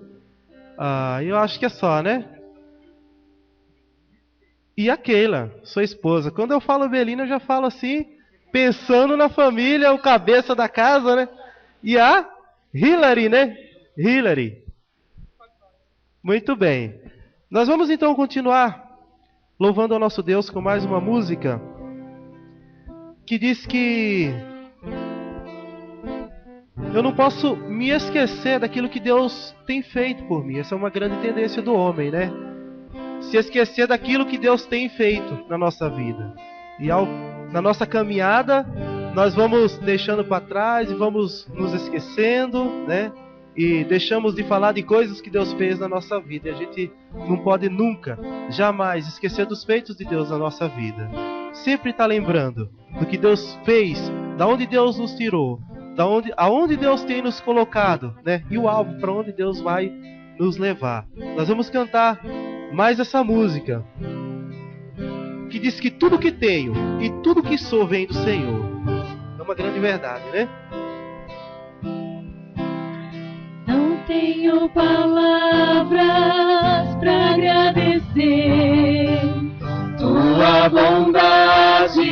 Eu acho que é só, né? E a Keila, sua esposa. Quando eu falo Beline, eu já falo assim, pensando na família, o cabeça da casa, né? E a Hilary, né? Hilary. Muito bem. Nós vamos então continuar louvando ao nosso Deus com mais uma música que diz que eu não posso me esquecer daquilo que Deus tem feito por mim. Essa é uma grande tendência do homem, né? Se esquecer daquilo que Deus tem feito na nossa vida. E na nossa caminhada, nós vamos deixando para trás e vamos nos esquecendo, né? E deixamos de falar de coisas que Deus fez na nossa vida. E a gente não pode nunca, jamais esquecer dos feitos de Deus na nossa vida. Sempre está lembrando do que Deus fez, da onde Deus nos tirou, aonde Deus tem nos colocado, né? E o alvo para onde Deus vai nos levar. Nós vamos cantar mais essa música que diz que tudo que tenho e tudo que sou vem do Senhor. É uma grande verdade, né? Não tenho palavras para agradecer tua bondade.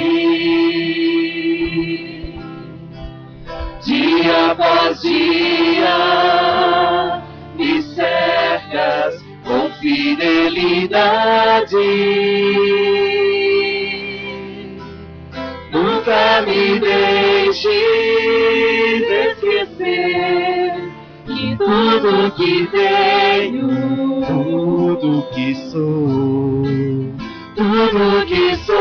Dia após dia me cercas com fidelidade. Nunca me deixes esquecer que tudo que tenho, Tudo que sou, tudo que sou,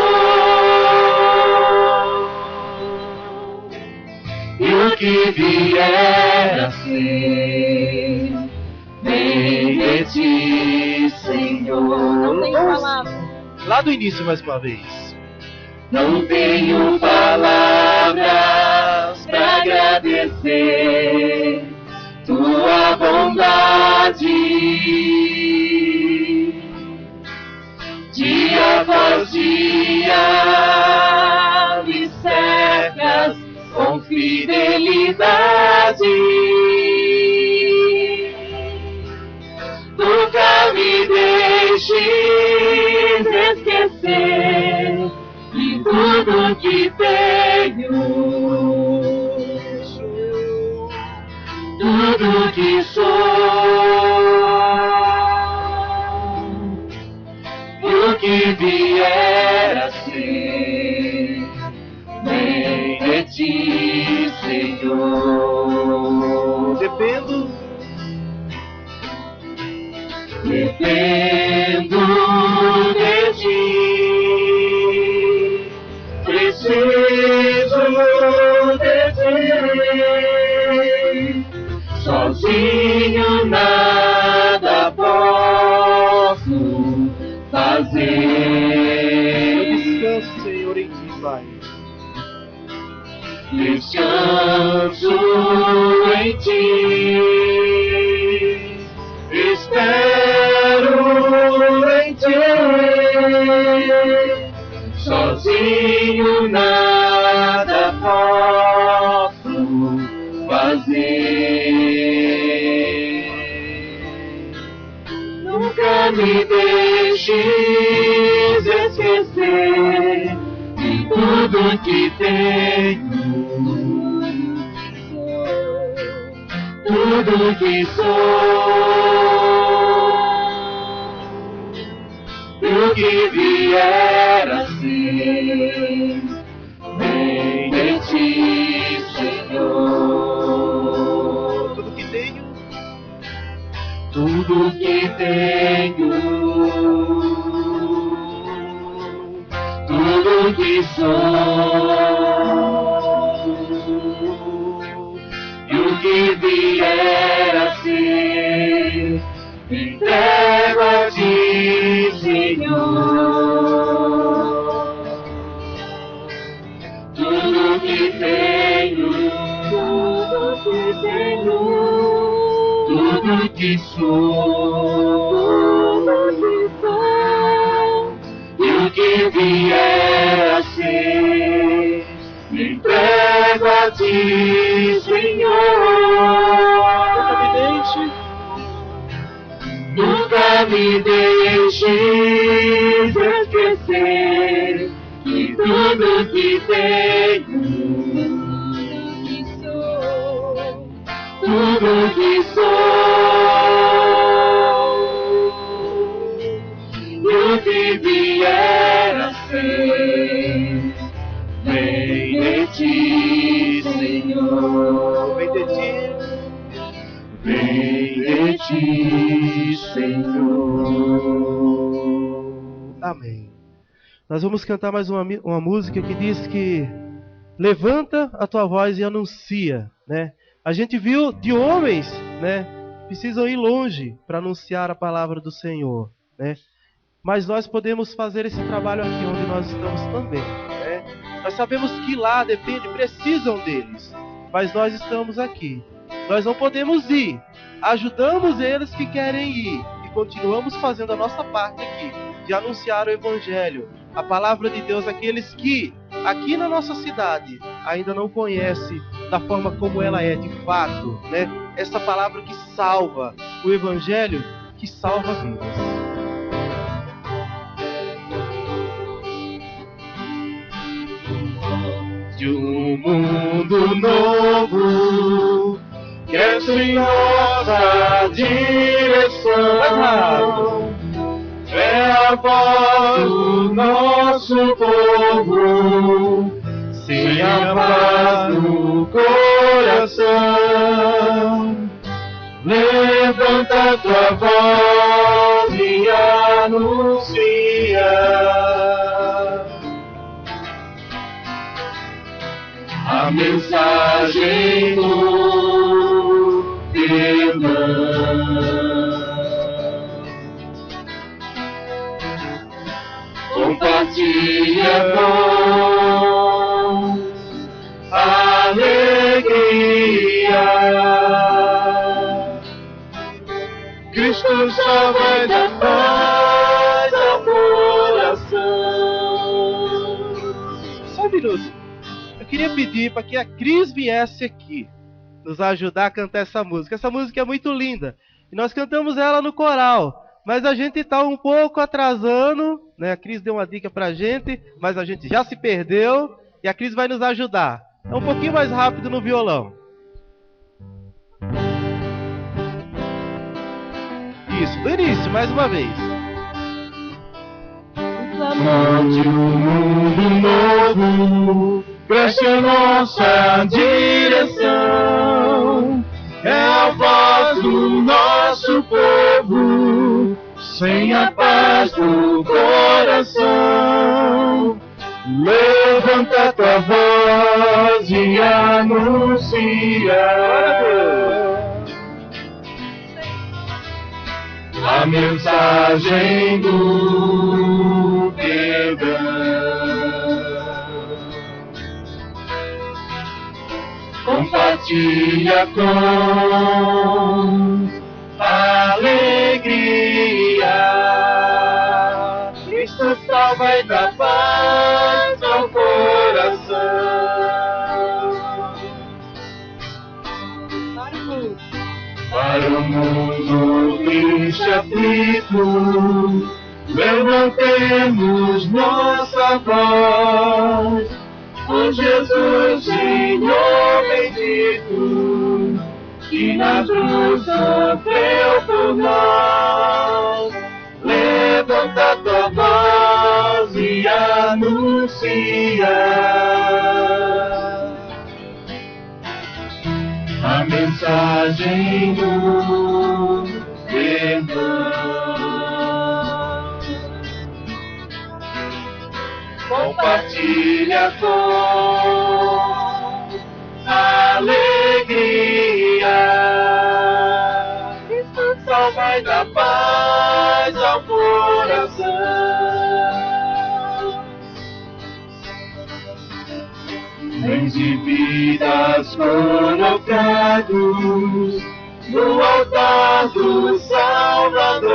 e o que vier a ser, vem de ti, Senhor. Não tenho palavras. lá do início mais uma vez. Não tenho palavras para agradecer tua bondade. Dia após dia me cercas com fidelidade. Nunca me deixes esquecer que tudo que tenho, tudo que sou, e o que vier a ser, vem de ti, Senhor. Dependo de ti, preciso de ti, sozinho nada posso fazer. Eu descanso, Senhor, em ti, Pai. Descanso em ti, espero em ti, sozinho nada posso fazer. Nunca me deixes esquecer de tudo que tenho, tudo que sou, e o que vier a ser, vem de ti, Senhor. Tudo que tenho, Tudo que tenho, tudo que sou, e o que vier a ser, entrego a ti, Senhor. Tudo que tenho, tudo que sou, e o que vier a ser, entrego a ti, Senhor. Nunca me deixes esquecer de tudo que tenho, tudo que sou, e o que vier a ser, vem de ti, Senhor. vem de ti. Vem de ti, Senhor. Amém. Nós vamos cantar mais uma música que diz que levanta a tua voz e anuncia, né? A gente viu de homens, né? Precisam ir longe para anunciar a palavra do Senhor, né? Mas nós podemos fazer esse trabalho aqui onde nós estamos também, né? Nós sabemos que lá precisam deles, mas nós estamos aqui. Nós não podemos ir. Ajudamos eles que querem ir e continuamos fazendo a nossa parte aqui, de anunciar o Evangelho, a palavra de Deus àqueles que, aqui na nossa cidade, ainda não conhecem da forma como ela é de fato, né? Essa palavra que salva, o Evangelho que salva vidas. De um mundo novo, que é nossa direção, é a voz do nosso povo, sem a paz no coração. Levanta tua voz e anuncia a mensagem do perdão. Compartilha com alegria. Cristo salva e dá paz ao coração. Só um minuto. Eu queria pedir para que a Cris viesse aqui nos ajudar a cantar essa música. Essa música é muito linda. E nós cantamos ela no coral. Mas a gente está um pouco atrasando, né? A Cris deu uma dica pra gente, mas a gente já se perdeu. E a Cris vai nos ajudar. É um pouquinho mais rápido no violão. Isso, do início, mais uma vez. Mande um mundo novo, preste a nossa direção. É a voz do nosso povo, sem a paz do coração. Levanta tua voz e anuncia a mensagem do perdão. Compartilha com alegria. Cristo salva e dá paz ao coração. Para o mundo triste e aflito, levantemos nossa voz. Por Jesus, Senhor bendito, que na cruz sofreu por nós. Levanta tua voz e anuncia a mensagem do perdão. Compartilha com alegria. Cristo salva e dá paz ao coração. Bens e vidas colocados no altar do Salvador,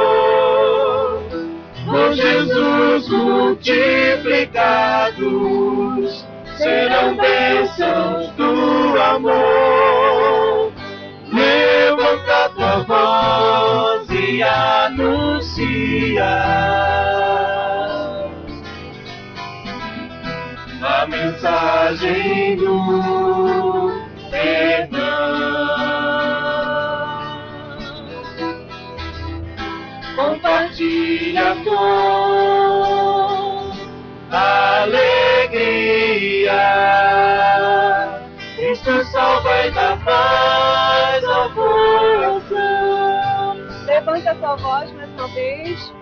por Jesus multiplicados, serão bênçãos do amor. Levanta tua voz e anuncia a mensagem do perdão. Compartilha com alegria. Cristo salva e dá paz ao coração. Levanta a sua voz mais uma vez.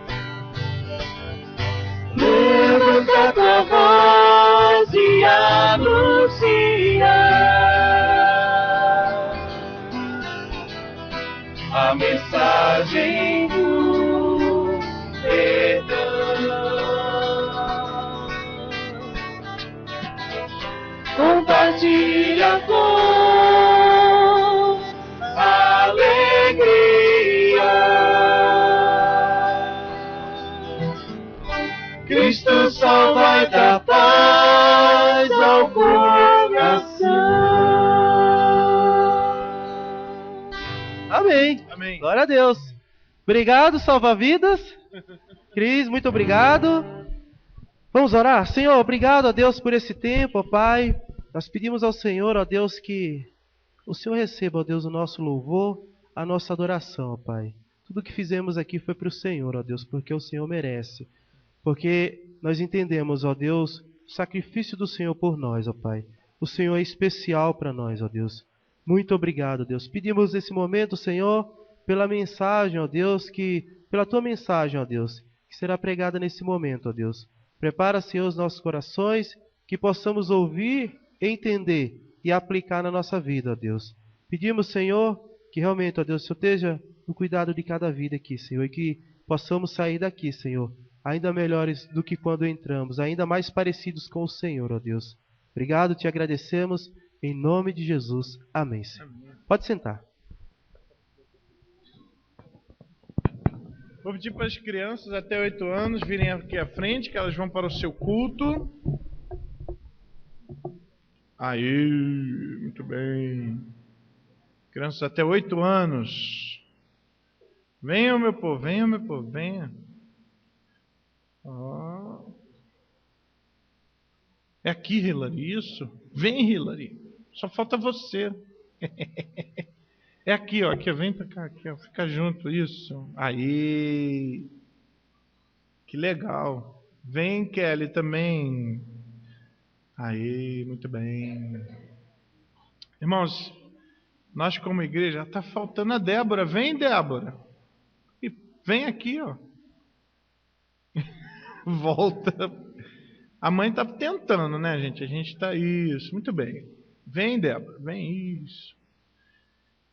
Levanta tua voz e anuncia a mensagem do perdão. Compartilha com alegria. Cristo salva e dá paz ao coração. Amém. Amém. Glória a Deus. Obrigado, salva-vidas. Cris, muito obrigado. Vamos orar? Senhor, obrigado a Deus por esse tempo, ó Pai. Nós pedimos ao Senhor, ó Deus, que o Senhor receba, ó Deus, o nosso louvor, a nossa adoração, ó Pai. Tudo que fizemos aqui foi para o Senhor, ó Deus, porque o Senhor merece. Porque nós entendemos, ó Deus, o sacrifício do Senhor por nós, ó Pai. O Senhor é especial para nós, ó Deus. Muito obrigado, Deus. Pedimos nesse momento, Senhor, pela mensagem, ó Deus, pela Tua mensagem, ó Deus, que será pregada nesse momento, ó Deus. Prepara, Senhor, os nossos corações, que possamos ouvir, entender e aplicar na nossa vida, ó Deus. Pedimos, Senhor, que realmente, ó Deus, o Senhor esteja no cuidado de cada vida aqui, Senhor, e que possamos sair daqui, Senhor, ainda melhores do que quando entramos, ainda mais parecidos com o Senhor, ó Deus. Obrigado, te agradecemos, em nome de Jesus. Amém, Senhor. Pode sentar. Vou pedir para as crianças até 8 anos virem aqui à frente, que elas vão para o seu culto. Aí, muito bem. Crianças até 8 anos. Venham, meu povo, venha. É aqui, Hilary, isso? Vem, Hilary. Só falta você. É aqui, ó. Aqui, vem pra cá, aqui, ó. Fica junto, isso. Aí. Que legal. Vem, Kelly, também. Aí, muito bem. Irmãos, nós como igreja, está faltando a Débora. Vem, Débora. E vem aqui, ó. Volta. A mãe está tentando, né, gente? A gente está isso. Muito bem. Vem, Débora. Vem, isso.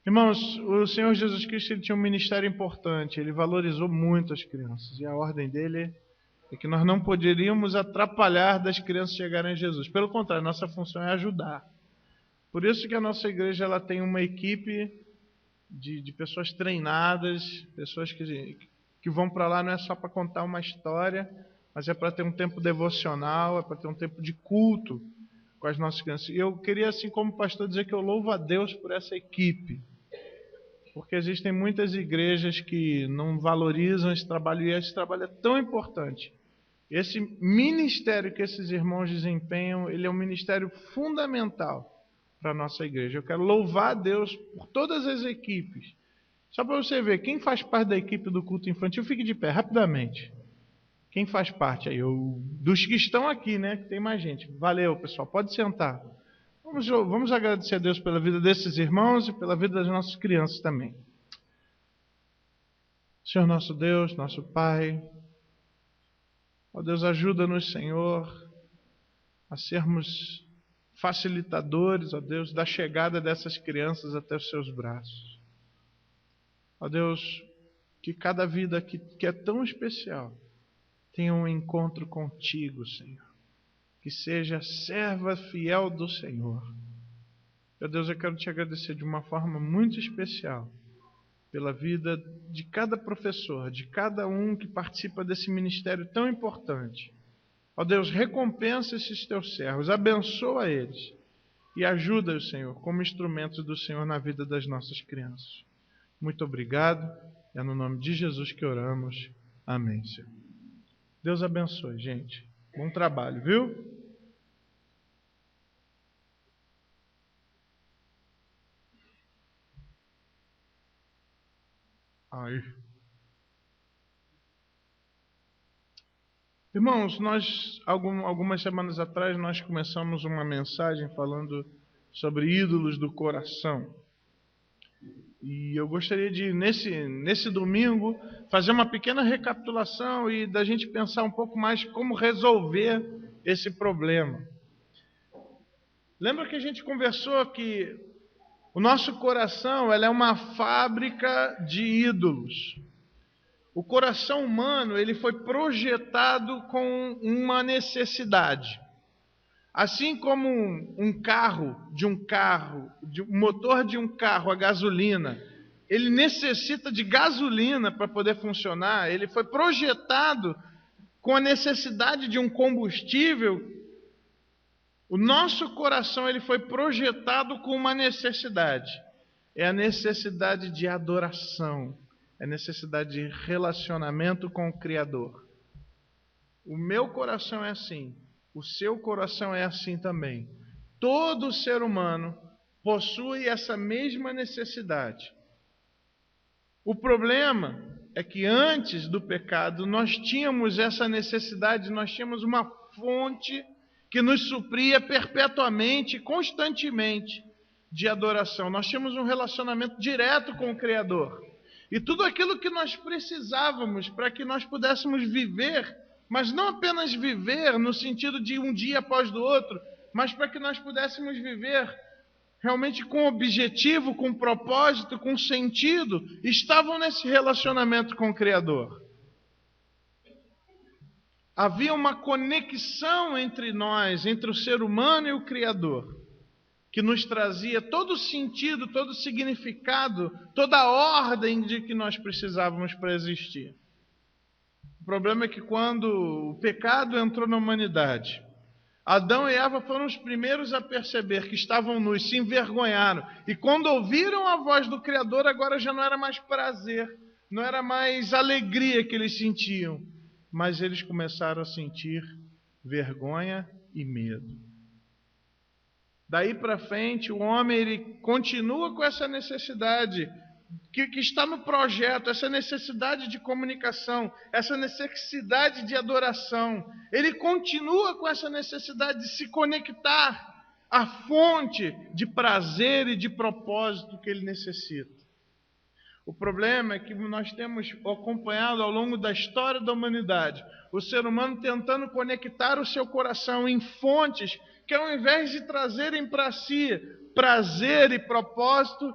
Irmãos, o Senhor Jesus Cristo ele tinha um ministério importante. Ele valorizou muito as crianças. E a ordem dele é que nós não poderíamos atrapalhar das crianças chegarem a Jesus. Pelo contrário, nossa função é ajudar. Por isso que a nossa igreja ela tem uma equipe de pessoas treinadas, pessoas que vão para lá não é só para contar uma história, mas é para ter um tempo devocional, é para ter um tempo de culto com as nossas crianças. E eu queria, assim como pastor, dizer que eu louvo a Deus por essa equipe. Porque existem muitas igrejas que não valorizam esse trabalho, e esse trabalho é tão importante. Esse ministério que esses irmãos desempenham, ele é um ministério fundamental para a nossa igreja. Eu quero louvar a Deus por todas as equipes. Só para você ver, quem faz parte da equipe do culto infantil, fique de pé, rapidamente. Quem faz parte aí? Dos que estão aqui, né? Que tem mais gente. Valeu, pessoal. Pode sentar. Vamos agradecer a Deus pela vida desses irmãos e pela vida das nossas crianças também. Senhor nosso Deus, nosso Pai, ó Deus, ajuda-nos, Senhor, a sermos facilitadores, ó Deus, da chegada dessas crianças até os seus braços. Ó Deus, que cada vida que é tão especial tenha um encontro contigo, Senhor. Que seja serva fiel do Senhor. Meu Deus, eu quero te agradecer de uma forma muito especial pela vida de cada professor, de cada um que participa desse ministério tão importante. Ó Deus, recompensa esses teus servos, abençoa eles e ajuda-os, Senhor, como instrumentos do Senhor na vida das nossas crianças. Muito obrigado. É no nome de Jesus que oramos. Amém, Senhor. Deus abençoe, gente. Bom trabalho, viu? Ai. Irmãos, nós algumas semanas atrás nós começamos uma mensagem falando sobre ídolos do coração. E eu gostaria de, nesse domingo, fazer uma pequena recapitulação e da gente pensar um pouco mais como resolver esse problema. Lembra que a gente conversou que o nosso coração é uma fábrica de ídolos. O coração humano ele foi projetado com uma necessidade. Assim como um motor de um carro a gasolina, ele necessita de gasolina para poder funcionar, ele foi projetado com a necessidade de um combustível. O nosso coração ele foi projetado com uma necessidade. É a necessidade de adoração, é a necessidade de relacionamento com o Criador. O meu coração é assim. O seu coração é assim também. Todo ser humano possui essa mesma necessidade. O problema é que antes do pecado nós tínhamos essa necessidade, nós tínhamos uma fonte que nos supria perpetuamente, constantemente de adoração. Nós tínhamos um relacionamento direto com o Criador. E tudo aquilo que nós precisávamos para que nós pudéssemos viver, mas não apenas viver no sentido de um dia após do outro, mas para que nós pudéssemos viver realmente com objetivo, com propósito, com sentido, estavam nesse relacionamento com o Criador. Havia uma conexão entre nós, entre o ser humano e o Criador, que nos trazia todo o sentido, todo o significado, toda a ordem de que nós precisávamos para existir. O problema é que quando o pecado entrou na humanidade, Adão e Eva foram os primeiros a perceber que estavam nus, se envergonharam. E quando ouviram a voz do Criador, agora já não era mais prazer, não era mais alegria que eles sentiam, mas eles começaram a sentir vergonha e medo. Daí para frente, o homem ele continua com essa necessidade que está no projeto, essa necessidade de comunicação, essa necessidade de adoração. Ele continua com essa necessidade de se conectar à fonte de prazer e de propósito que ele necessita. O problema é que nós temos acompanhado ao longo da história da humanidade o ser humano tentando conectar o seu coração em fontes que, ao invés de trazerem para si prazer e propósito,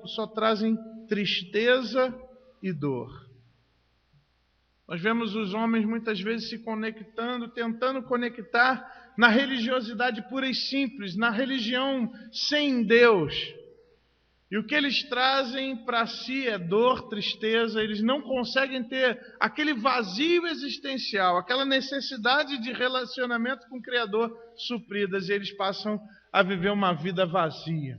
só trazem tristeza e dor. Nós vemos os homens muitas vezes se conectando, tentando conectar na religiosidade pura e simples, na religião sem Deus. E o que eles trazem para si é dor, tristeza, eles não conseguem ter aquele vazio existencial, aquela necessidade de relacionamento com o Criador supridas, e eles passam a viver uma vida vazia.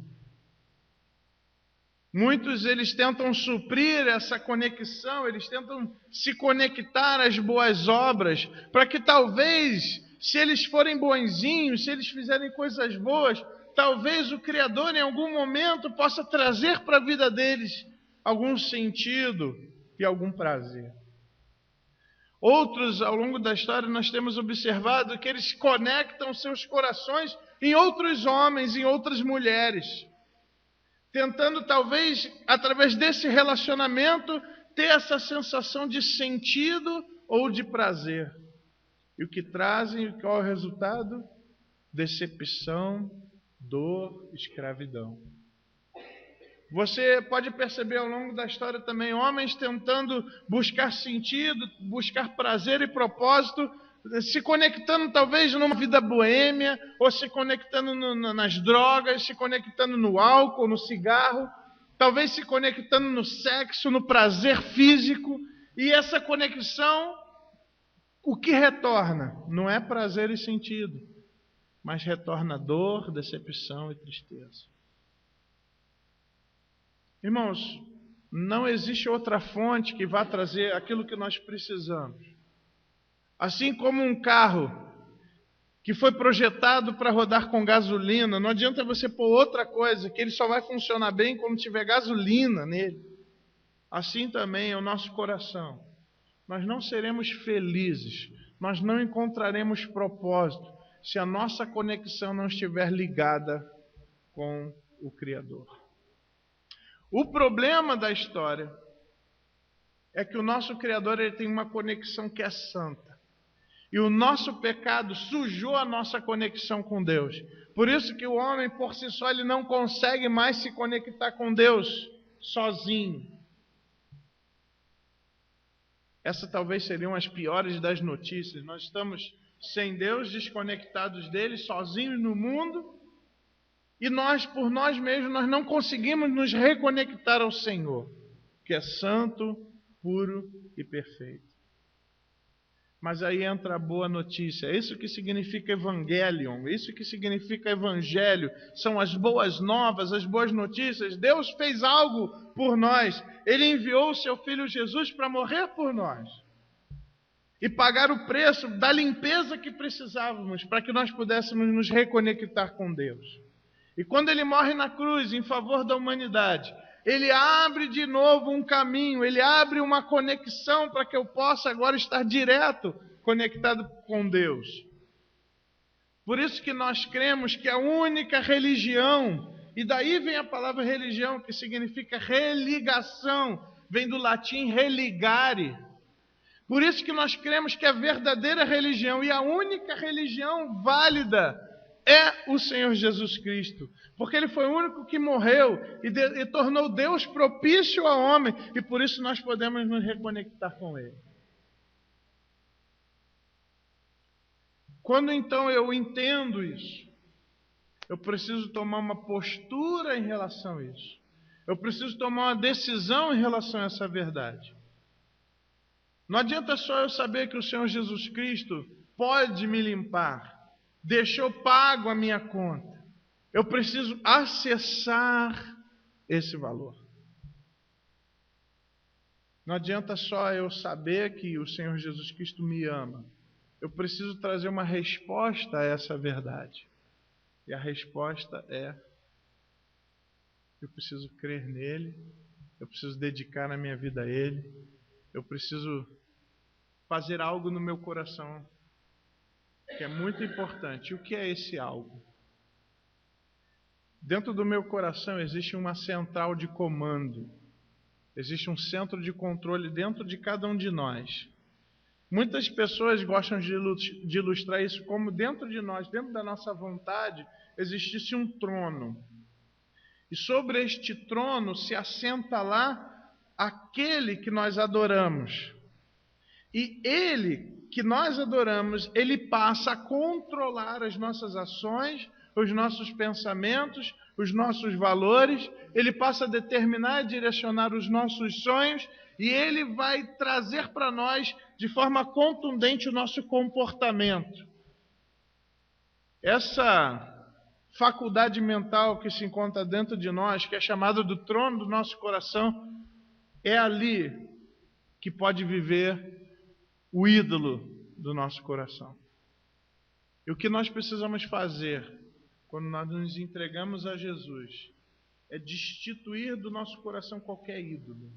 Muitos eles tentam suprir essa conexão, eles tentam se conectar às boas obras, para que talvez, se eles forem bonzinhos, se eles fizerem coisas boas, talvez o Criador em algum momento possa trazer para a vida deles algum sentido e algum prazer. Outros, ao longo da história, nós temos observado que eles conectam seus corações em outros homens, em outras mulheres, tentando talvez, através desse relacionamento, ter essa sensação de sentido ou de prazer. E o que trazem, qual é o resultado? Decepção, dor, escravidão. Você pode perceber ao longo da história também homens tentando buscar sentido, buscar prazer e propósito, se conectando talvez numa vida boêmia, ou se conectando nas drogas, se conectando no álcool, no cigarro, talvez se conectando no sexo, no prazer físico. E essa conexão, o que retorna? Não é prazer e sentido, mas retorna dor, decepção e tristeza. Irmãos, não existe outra fonte que vá trazer aquilo que nós precisamos. Assim como um carro que foi projetado para rodar com gasolina, não adianta você pôr outra coisa, que ele só vai funcionar bem quando tiver gasolina nele. Assim também é o nosso coração. Nós não seremos felizes, nós não encontraremos propósito, se a nossa conexão não estiver ligada com o Criador. O problema da história é que o nosso Criador ele tem uma conexão que é santa. E o nosso pecado sujou a nossa conexão com Deus. Por isso que o homem, por si só, ele não consegue mais se conectar com Deus sozinho. Essa talvez seriam as piores das notícias. Nós estamos sem Deus, desconectados dele, sozinhos no mundo, e nós, por nós mesmos, nós não conseguimos nos reconectar ao Senhor, que é santo, puro e perfeito. Mas aí entra a boa notícia. É isso que significa Evangelion, isso que significa Evangelho. São as boas novas, as boas notícias. Deus fez algo por nós. Ele enviou o seu Filho Jesus para morrer por nós e pagar o preço da limpeza que precisávamos para que nós pudéssemos nos reconectar com Deus. E quando ele morre na cruz em favor da humanidade, ele abre de novo um caminho, ele abre uma conexão para que eu possa agora estar direto conectado com Deus. Por isso que nós cremos que a única religião, e daí vem a palavra religião, que significa religação, vem do latim religare. Por isso que nós cremos que a verdadeira religião e a única religião válida é o Senhor Jesus Cristo, porque Ele foi o único que morreu e tornou Deus propício ao homem, e por isso nós podemos nos reconectar com Ele. Quando então eu entendo isso, eu preciso tomar uma postura em relação a isso. Eu preciso tomar uma decisão em relação a essa verdade. Não adianta só eu saber que o Senhor Jesus Cristo pode me limpar, deixou pago a minha conta. Eu preciso acessar esse valor. Não adianta só eu saber que o Senhor Jesus Cristo me ama. eu preciso trazer uma resposta a essa verdade. E a resposta é: eu preciso crer nele, eu preciso dedicar a minha vida a ele, eu preciso fazer algo no meu coração que é muito importante. E o que é esse algo? Dentro do meu coração existe uma central de comando, existe um centro de controle dentro de cada um de nós. Muitas pessoas gostam de ilustrar isso como dentro de nós, dentro da nossa vontade, existisse um trono. E sobre este trono se assenta lá aquele que nós adoramos. E ele que nós adoramos, ele passa a controlar as nossas ações, os nossos pensamentos, os nossos valores, ele passa a determinar e direcionar os nossos sonhos, e ele vai trazer para nós de forma contundente o nosso comportamento. Essa faculdade mental que se encontra dentro de nós, que é chamada do trono do nosso coração, é ali que pode viver o ídolo do nosso coração. E o que nós precisamos fazer quando nós nos entregamos a Jesus é destituir do nosso coração qualquer ídolo.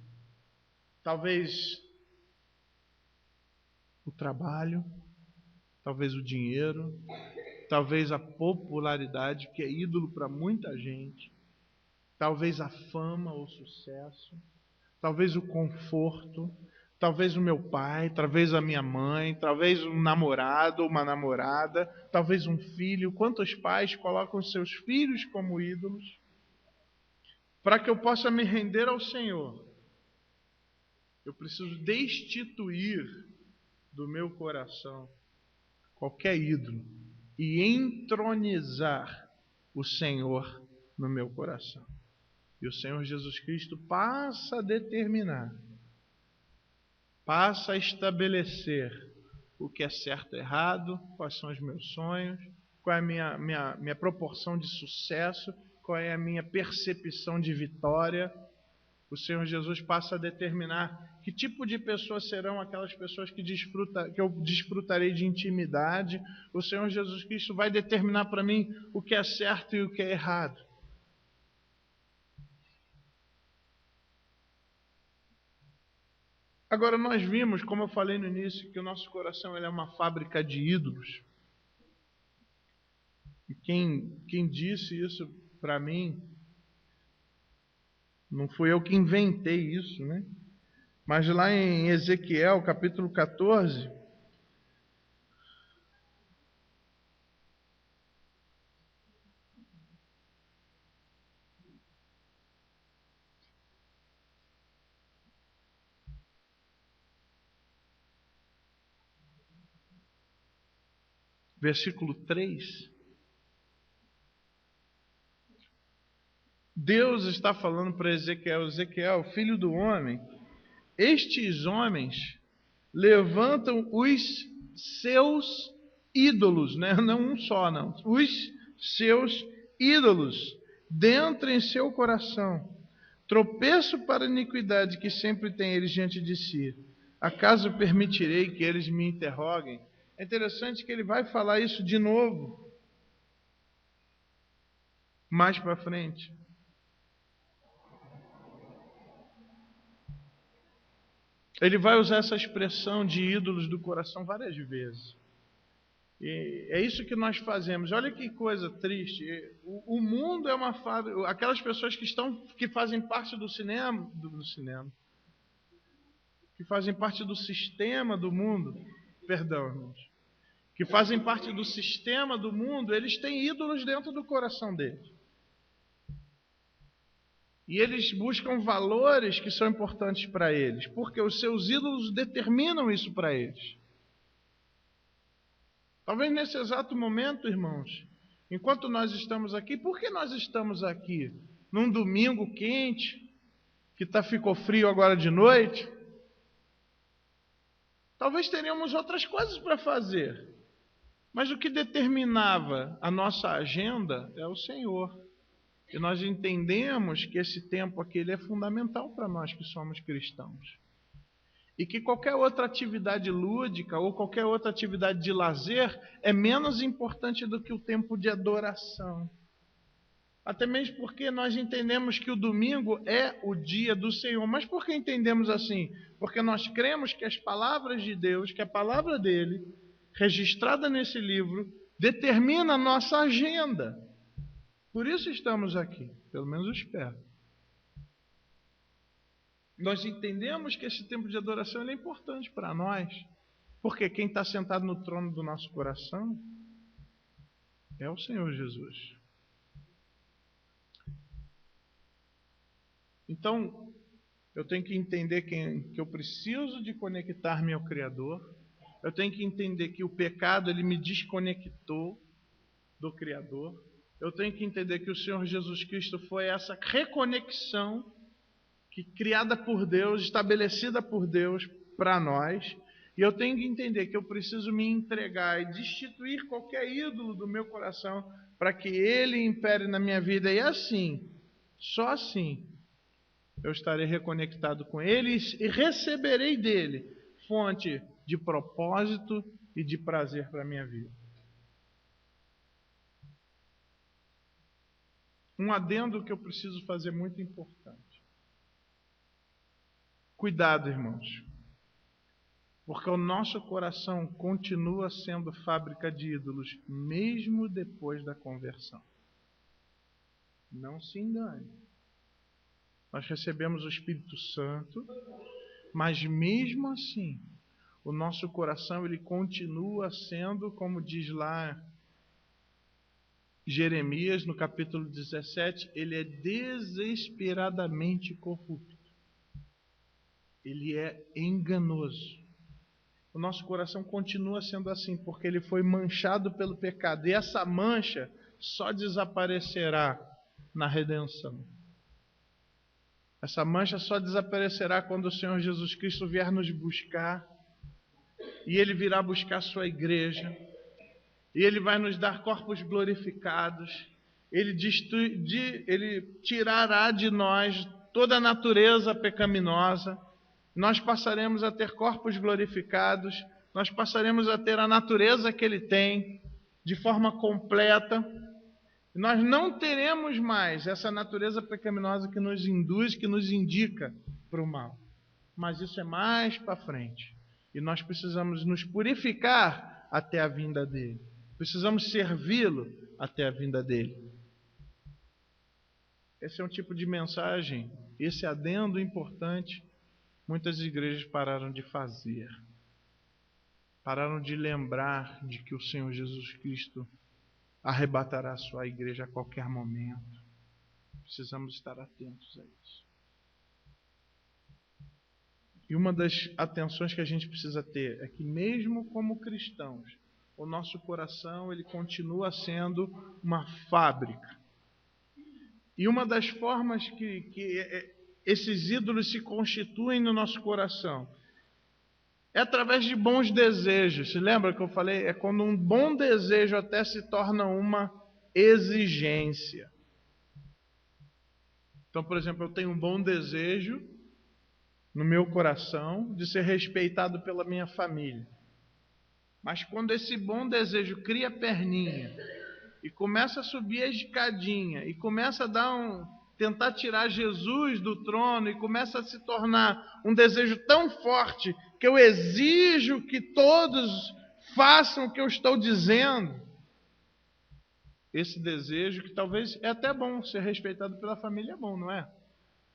Talvez o trabalho, talvez o dinheiro, talvez a popularidade, que é ídolo para muita gente, talvez a fama ou sucesso, talvez o conforto, talvez o meu pai, talvez a minha mãe, talvez um namorado ou uma namorada, talvez um filho. Quantos pais colocam seus filhos como ídolos? Para que eu possa me render ao Senhor, eu preciso destituir do meu coração qualquer ídolo e entronizar o Senhor no meu coração. E o Senhor Jesus Cristo passa a determinar, passa a estabelecer o que é certo e errado, quais são os meus sonhos, qual é a minha proporção de sucesso, qual é a minha percepção de vitória. O Senhor Jesus passa a determinar que tipo de pessoas serão aquelas pessoas que eu desfrutarei de intimidade. O Senhor Jesus Cristo vai determinar para mim o que é certo e o que é errado. Agora, nós vimos, como eu falei no início, que o nosso coração ele é uma fábrica de ídolos. E quem disse isso para mim, não fui eu que inventei isso, né? Mas lá em Ezequiel, capítulo 14, versículo 3, Deus está falando para Ezequiel: Ezequiel, filho do homem, estes homens levantam os seus ídolos, né? Não um só, não. Os seus ídolos dentro em seu coração. Tropeço para a iniquidade que sempre tem eles diante de si. Acaso permitirei que eles me interroguem? É interessante que ele vai falar isso de novo mais para frente. Ele vai usar essa expressão de ídolos do coração várias vezes. E é isso que nós fazemos. Olha que coisa triste. O mundo é uma fábrica. Aquelas pessoas que fazem parte do cinema, que fazem parte do sistema do mundo, perdão, irmãos, que fazem parte do sistema do mundo, eles têm ídolos dentro do coração deles. E eles buscam valores que são importantes para eles, porque os seus ídolos determinam isso para eles. Talvez nesse exato momento, irmãos, enquanto nós estamos aqui, por que nós estamos aqui? Num domingo quente, que ficou frio agora de noite? Talvez teríamos outras coisas para fazer, mas o que determinava a nossa agenda é o Senhor. E nós entendemos que esse tempo aqui ele é fundamental para nós que somos cristãos. E que qualquer outra atividade lúdica ou qualquer outra atividade de lazer é menos importante do que o tempo de adoração. Até mesmo porque nós entendemos que o domingo é o dia do Senhor. Mas por que entendemos assim? Porque nós cremos que as palavras de Deus, que a palavra dele, registrada nesse livro, determina a nossa agenda. Por isso estamos aqui, pelo menos eu espero. Nós entendemos que esse tempo de adoração é importante para nós, porque quem está sentado no trono do nosso coração é o Senhor Jesus. Então, eu tenho que entender que eu preciso de conectar-me ao Criador. Eu tenho que entender que o pecado ele me desconectou do Criador. Eu tenho que entender que o Senhor Jesus Cristo foi essa reconexão criada por Deus, estabelecida por Deus para nós. E eu tenho que entender que eu preciso me entregar e destituir qualquer ídolo do meu coração para que ele impere na minha vida. E assim, só assim, eu estarei reconectado com ele e receberei dele fonte de propósito e de prazer para a minha vida. Um adendo que eu preciso fazer muito importante. Cuidado, irmãos, porque o nosso coração continua sendo fábrica de ídolos, mesmo depois da conversão. Não se engane. Nós recebemos o Espírito Santo, mas mesmo assim, o nosso coração ele continua sendo, como diz lá Jeremias, no capítulo 17, ele é desesperadamente corrupto. Ele é enganoso. O nosso coração continua sendo assim, porque ele foi manchado pelo pecado. E essa mancha só desaparecerá na redenção. Essa mancha só desaparecerá quando o Senhor Jesus Cristo vier nos buscar. E ele virá buscar a sua igreja. E ele vai nos dar corpos glorificados. Ele tirará de nós toda a natureza pecaminosa. Nós passaremos a ter corpos glorificados, nós passaremos a ter a natureza que ele tem, de forma completa. Nós não teremos mais essa natureza pecaminosa que nos induz, que nos indica para o mal. Mas isso é mais para frente. E nós precisamos nos purificar até a vinda dele. Precisamos servi-lo até a vinda dele. Esse é um tipo de mensagem, esse adendo importante. Muitas igrejas pararam de fazer. Pararam de lembrar de que o Senhor Jesus Cristo arrebatará a sua igreja a qualquer momento. Precisamos estar atentos a isso. E uma das atenções que a gente precisa ter é que mesmo como cristãos, o nosso coração ele continua sendo uma fábrica. E uma das formas que esses ídolos se constituem no nosso coração é através de bons desejos. Se lembra que eu falei? É quando um bom desejo até se torna uma exigência. Então, por exemplo, eu tenho um bom desejo no meu coração de ser respeitado pela minha família. Mas quando esse bom desejo cria perninha e começa a subir a escadinha e começa a tentar tirar Jesus do trono e começa a se tornar um desejo tão forte que eu exijo que todos façam o que eu estou dizendo. Esse desejo, que talvez é até bom ser respeitado pela família, é bom, não é?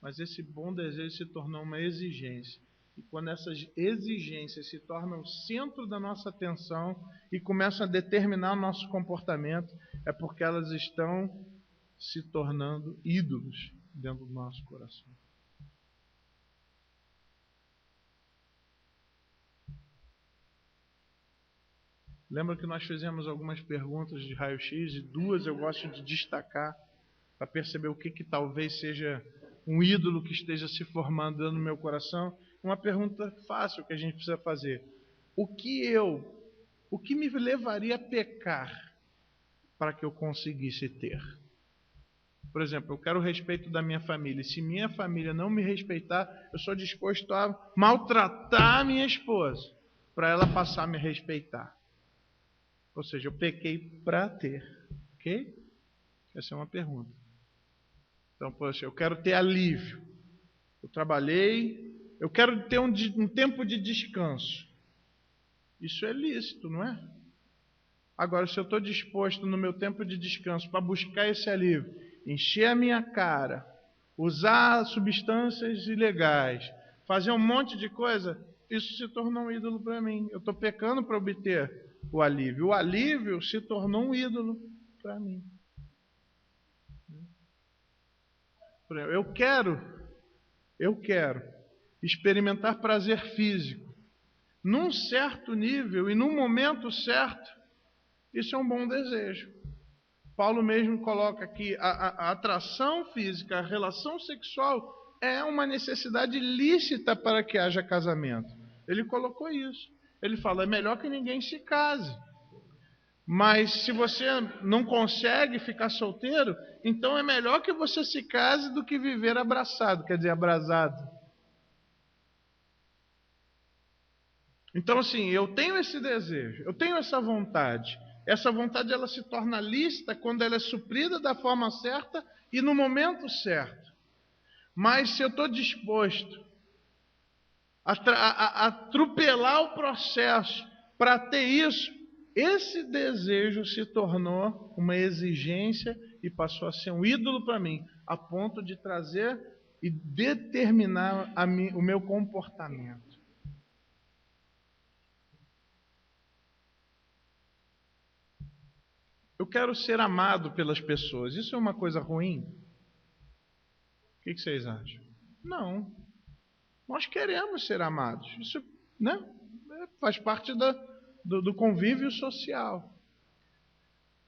Mas esse bom desejo se tornou uma exigência. E quando essas exigências se tornam o centro da nossa atenção e começam a determinar o nosso comportamento, é porque elas estão se tornando ídolos dentro do nosso coração. Lembra que nós fizemos algumas perguntas de raio-x e duas eu gosto de destacar para perceber o que talvez seja um ídolo que esteja se formando dentro do meu coração. Uma pergunta fácil que a gente precisa fazer. O que me levaria a pecar para que eu conseguisse ter? Por exemplo, eu quero o respeito da minha família. Se minha família não me respeitar, eu sou disposto a maltratar a minha esposa para ela passar a me respeitar. Ou seja, eu pequei para ter. Ok? Essa é uma pergunta. Então, poxa, eu quero ter alívio. Eu trabalhei, eu quero ter um tempo de descanso. Isso é lícito, não é? Agora, se eu estou disposto no meu tempo de descanso para buscar esse alívio, encher a minha cara, usar substâncias ilegais, fazer um monte de coisa, isso se tornou um ídolo para mim. Eu estou pecando para obter o alívio. O alívio se tornou um ídolo para mim. Eu quero experimentar prazer físico num certo nível e num momento certo. Isso é um bom desejo. Paulo mesmo coloca que a atração física, a relação sexual é uma necessidade lícita para que haja casamento. Ele colocou isso. Ele fala, é melhor que ninguém se case. Mas se você não consegue ficar solteiro, então é melhor que você se case do que viver abraçado, quer dizer, abrasado. Então, assim, eu tenho esse desejo, eu tenho essa vontade. Essa vontade ela se torna lícita quando ela é suprida da forma certa e no momento certo. Mas se eu estou disposto a atropelar o processo para ter isso, esse desejo se tornou uma exigência e passou a ser um ídolo para mim, a ponto de trazer e determinar o meu comportamento. Eu quero ser amado pelas pessoas. Isso é uma coisa ruim? O que vocês acham? Não. Nós queremos ser amados. Isso, né, faz parte do convívio social.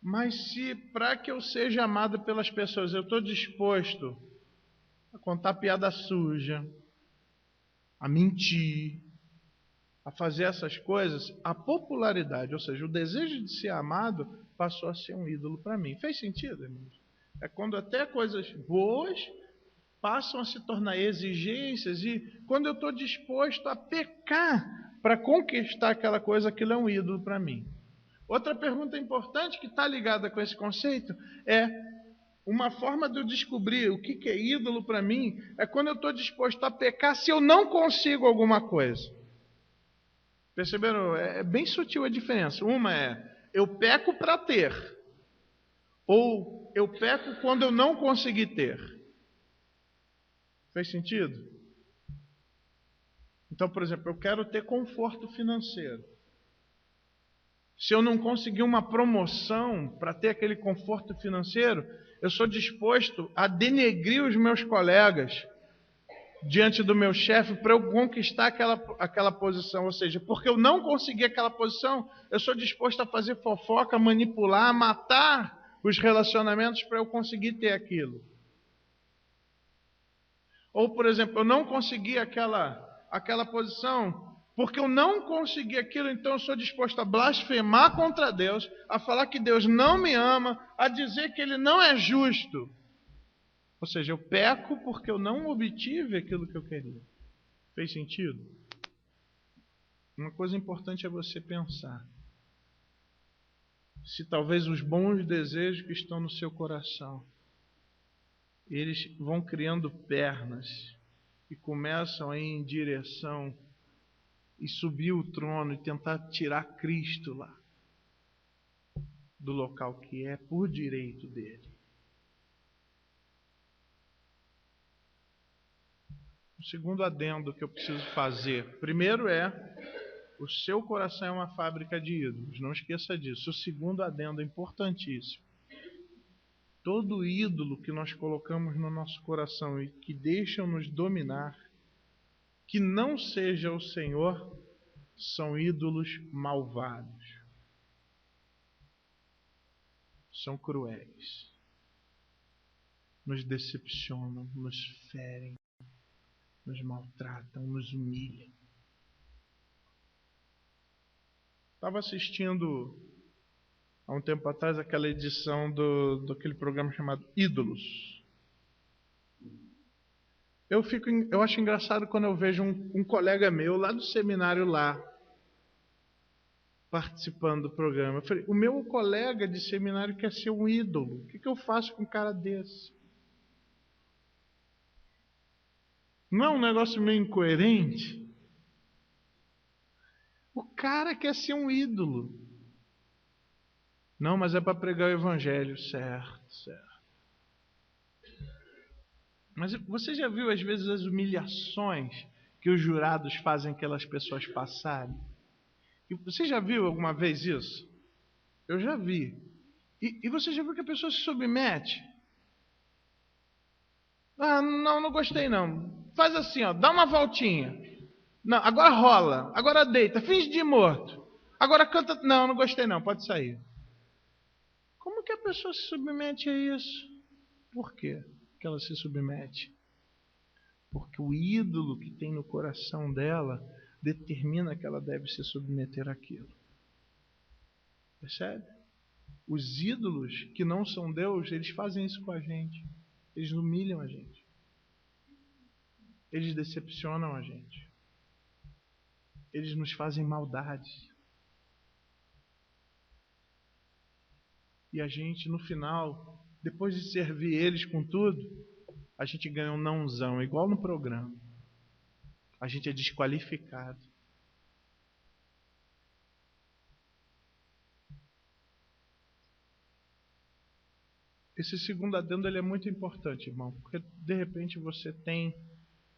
Mas se para que eu seja amado pelas pessoas eu estou disposto a contar piada suja, a mentir, a fazer essas coisas, a popularidade, ou seja, o desejo de ser amado, passou a ser um ídolo para mim. Fez sentido, irmãos? É quando até coisas boas passam a se tornar exigências e quando eu estou disposto a pecar para conquistar aquela coisa, aquilo é um ídolo para mim. Outra pergunta importante que está ligada com esse conceito é uma forma de eu descobrir o que é ídolo para mim é quando eu estou disposto a pecar se eu não consigo alguma coisa. Perceberam? É bem sutil a diferença. Uma é, eu peco para ter. Ou eu peco quando eu não consegui ter. Fez sentido? Então, por exemplo, eu quero ter conforto financeiro. Se eu não conseguir uma promoção para ter aquele conforto financeiro, eu sou disposto a denegrir os meus colegas diante do meu chefe para eu conquistar aquela posição. Ou seja, porque eu não consegui aquela posição, eu sou disposto a fazer fofoca, manipular, matar os relacionamentos para eu conseguir ter aquilo. Ou, por exemplo, eu não consegui aquela posição, porque eu não consegui aquilo, então eu sou disposto a blasfemar contra Deus, a falar que Deus não me ama, a dizer que Ele não é justo. Ou seja, eu peco porque eu não obtive aquilo que eu queria. Fez sentido? Uma coisa importante é você pensar se talvez os bons desejos que estão no seu coração, eles vão criando pernas e começam a ir em direção e subir o trono e tentar tirar Cristo lá do local que é por direito dele. O segundo adendo que eu preciso fazer, primeiro o seu coração é uma fábrica de ídolos, não esqueça disso. O segundo adendo é importantíssimo. Todo ídolo que nós colocamos no nosso coração e que deixam nos dominar, que não seja o Senhor, são ídolos malvados. São cruéis. Nos decepcionam, nos ferem, nos maltratam, nos humilham. Estava assistindo há um tempo atrás, aquela edição daquele programa chamado Ídolos. Eu acho engraçado quando eu vejo um colega meu lá do seminário lá, participando do programa. Eu falei, o meu colega de seminário quer ser um ídolo. O que eu faço com um cara desse? Não é um negócio meio incoerente? O cara quer ser um ídolo. Não, mas é para pregar o evangelho. Certo, certo. Mas você já viu às vezes as humilhações que os jurados fazem aquelas pessoas passarem? Você já viu alguma vez isso? Eu já vi. E você já viu que a pessoa se submete? Ah, não gostei não. Faz assim, ó, dá uma voltinha. Não, agora rola, agora deita, finge de morto. Agora canta. Não gostei não, pode sair. Como que a pessoa se submete a isso? Por quê que ela se submete? Porque o ídolo que tem no coração dela determina que ela deve se submeter àquilo. Percebe? Os ídolos que não são Deus, eles fazem isso com a gente. Eles humilham a gente. Eles decepcionam a gente. Eles nos fazem maldades. E a gente, no final, depois de servir eles com tudo, a gente ganha um nãozão, igual no programa. A gente é desqualificado. Esse segundo adendo ele é muito importante, irmão, porque de repente você tem,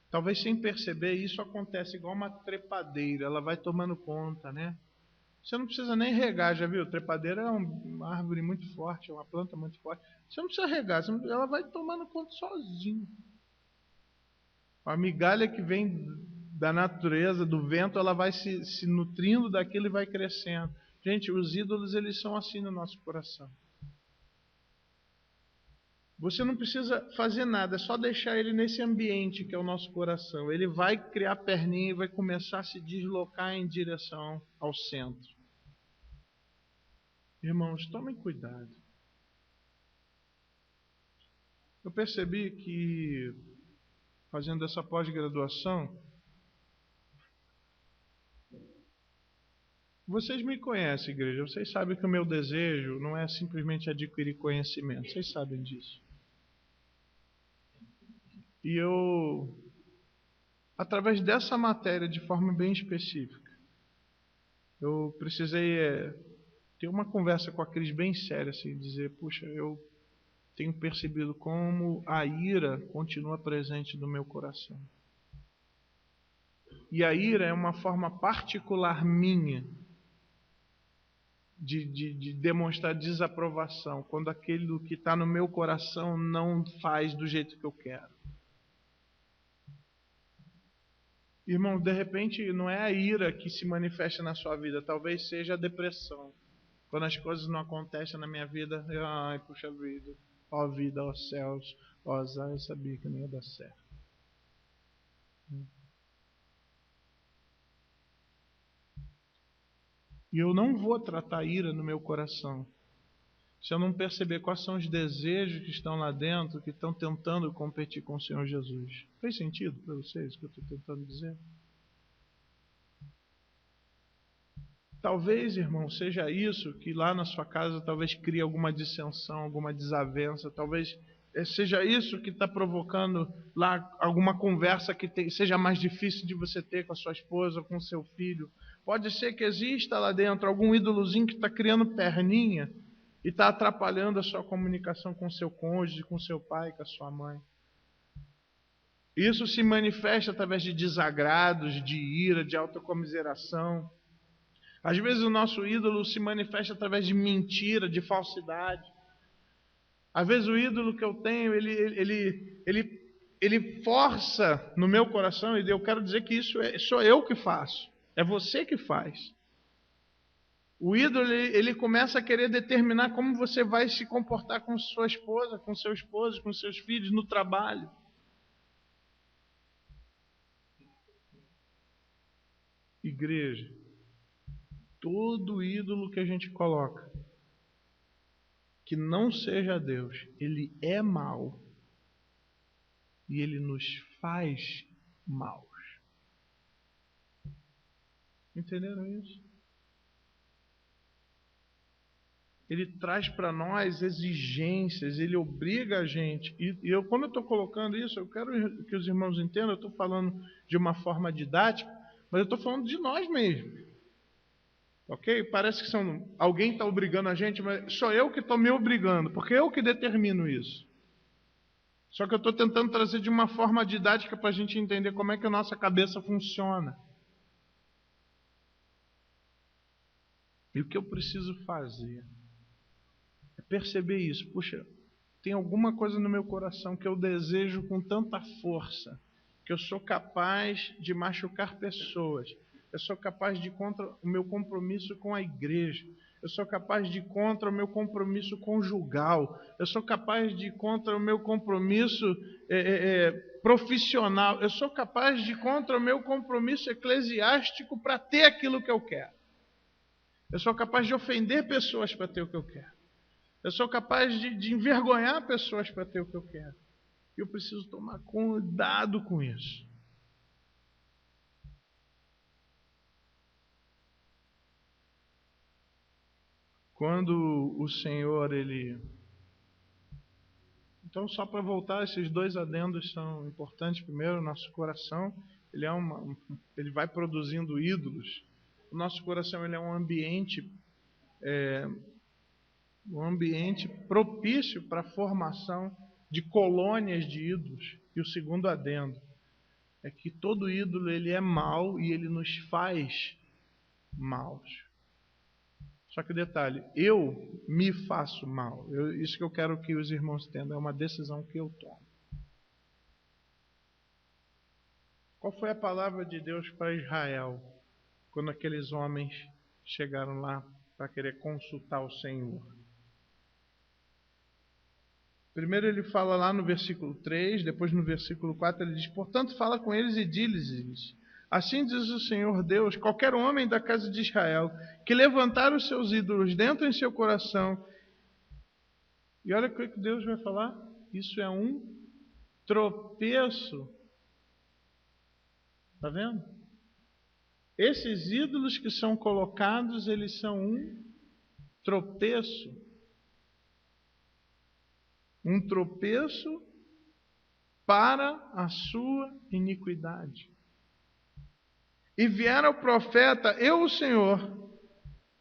talvez sem perceber, isso acontece igual uma trepadeira, ela vai tomando conta, né? Você não precisa nem regar, já viu? Trepadeira é uma árvore muito forte, é uma planta muito forte. Você não precisa regar, ela vai tomando conta sozinha. A migalha que vem da natureza, do vento, ela vai se nutrindo daquilo e vai crescendo. Gente, os ídolos, eles são assim no nosso coração. Você não precisa fazer nada, é só deixar ele nesse ambiente que é o nosso coração. Ele vai criar perninha e vai começar a se deslocar em direção ao centro. Irmãos, tomem cuidado. Eu percebi que, fazendo essa pós-graduação, vocês me conhecem, igreja. Vocês sabem que o meu desejo não é simplesmente adquirir conhecimento. Vocês sabem disso. E eu, através dessa matéria, de forma bem específica, eu precisei ter uma conversa com a Cris bem séria, assim, dizer, puxa, eu tenho percebido como a ira continua presente no meu coração. E a ira é uma forma particular minha de demonstrar desaprovação, quando aquilo que está no meu coração não faz do jeito que eu quero. Irmão, de repente não é a ira que se manifesta na sua vida, talvez seja a depressão. Quando as coisas não acontecem na minha vida, ai, puxa vida, ó vida, ó céus, ó azar, eu sabia que não ia dar certo. E eu não vou tratar a ira no meu coração se eu não perceber quais são os desejos que estão lá dentro, que estão tentando competir com o Senhor Jesus. Fez sentido para vocês o que eu estou tentando dizer? Talvez, irmão, seja isso que lá na sua casa talvez crie alguma dissensão, alguma desavença. Talvez seja isso que está provocando lá alguma conversa que seja mais difícil de você ter com a sua esposa, com o seu filho. Pode ser que exista lá dentro algum ídolozinho que está criando perninha e está atrapalhando a sua comunicação com o seu cônjuge, com o seu pai, com a sua mãe. Isso se manifesta através de desagrados, de ira, de autocomiseração. Às vezes o nosso ídolo se manifesta através de mentira, de falsidade. Às vezes o ídolo que eu tenho, ele força no meu coração, e eu quero dizer que isso sou eu que faço. É você que faz. O ídolo, ele começa a querer determinar como você vai se comportar com sua esposa, com seu esposo, com seus filhos, no trabalho. Igreja, todo ídolo que a gente coloca que não seja Deus, ele é mau e ele nos faz maus. Entenderam isso? Ele traz para nós exigências, ele obriga a gente. Quando eu estou colocando isso, eu quero que os irmãos entendam, eu estou falando de uma forma didática, mas eu estou falando de nós mesmos. Ok? Parece que alguém está obrigando a gente, mas sou eu que estou me obrigando, porque eu que determino isso. Só que eu estou tentando trazer de uma forma didática para a gente entender como é que a nossa cabeça funciona. E o que eu preciso fazer é perceber isso. Puxa, tem alguma coisa no meu coração que eu desejo com tanta força, que eu sou capaz de machucar pessoas. Eu sou capaz de ir contra o meu compromisso com a igreja. Eu sou capaz de ir contra o meu compromisso conjugal. Eu sou capaz de ir contra o meu compromisso profissional. Eu sou capaz de ir contra o meu compromisso eclesiástico para ter aquilo que eu quero. Eu sou capaz de ofender pessoas para ter o que eu quero. Eu sou capaz de envergonhar pessoas para ter o que eu quero. E eu preciso tomar cuidado com isso. Quando o Senhor, Então, só para voltar, esses dois adendos são importantes. Primeiro, o nosso coração, ele vai produzindo ídolos. O nosso coração ele é um ambiente propício para a formação de colônias de ídolos. E o segundo adendo é que todo ídolo ele é mau e ele nos faz maus. Só que detalhe, eu me faço mal. Isso que eu quero que os irmãos entendam, é uma decisão que eu tomo. Qual foi a palavra de Deus para Israel quando aqueles homens chegaram lá para querer consultar o Senhor? Primeiro ele fala lá no versículo 3, depois no versículo 4 ele diz: portanto fala com eles e diz-lhes: assim diz o Senhor Deus, qualquer homem da casa de Israel que levantar os seus ídolos dentro em seu coração. E olha o que Deus vai falar. Isso é um tropeço. Está vendo? Esses ídolos que são colocados, eles são um tropeço. Um tropeço para a sua iniquidade. E vier ao profeta, eu, o Senhor,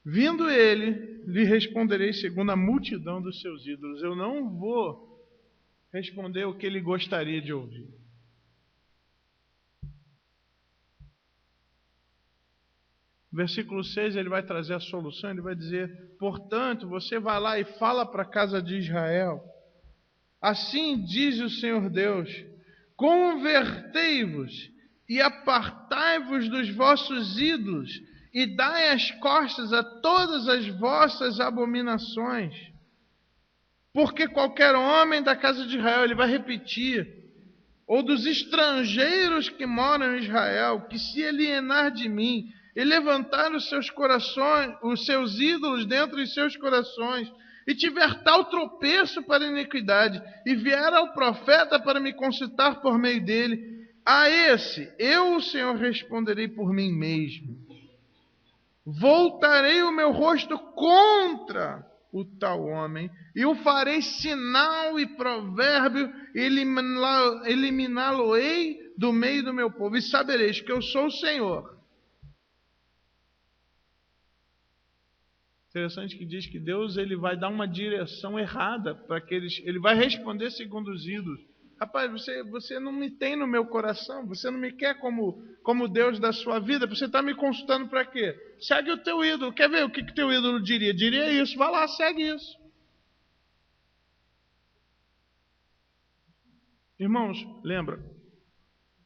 vindo ele, lhe responderei segundo a multidão dos seus ídolos. Eu não vou responder o que ele gostaria de ouvir. Versículo 6, ele vai trazer a solução, ele vai dizer: portanto, você vai lá e fala para a casa de Israel, assim diz o Senhor Deus, convertei-vos e apartai-vos dos vossos ídolos, e dai as costas a todas as vossas abominações. Porque qualquer homem da casa de Israel, ele vai repetir, ou dos estrangeiros que moram em Israel, que se alienar de mim, e levantar os seus corações, os seus ídolos dentro de seus corações, e tiver tal tropeço para a iniquidade, e vier ao profeta para me consultar por meio dele, a esse eu, o Senhor, responderei por mim mesmo. Voltarei o meu rosto contra o tal homem, e o farei sinal e provérbio, eliminá-lo-ei do meio do meu povo, e sabereis que eu sou o Senhor. Interessante que diz que Deus ele vai dar uma direção errada para aqueles. Ele vai responder segundo os ídolos. Rapaz, você não me tem no meu coração, você não me quer como Deus da sua vida, você está me consultando para quê? Segue o teu ídolo. Quer ver o que teu ídolo diria? Diria isso. Vai lá, segue isso. Irmãos, lembra,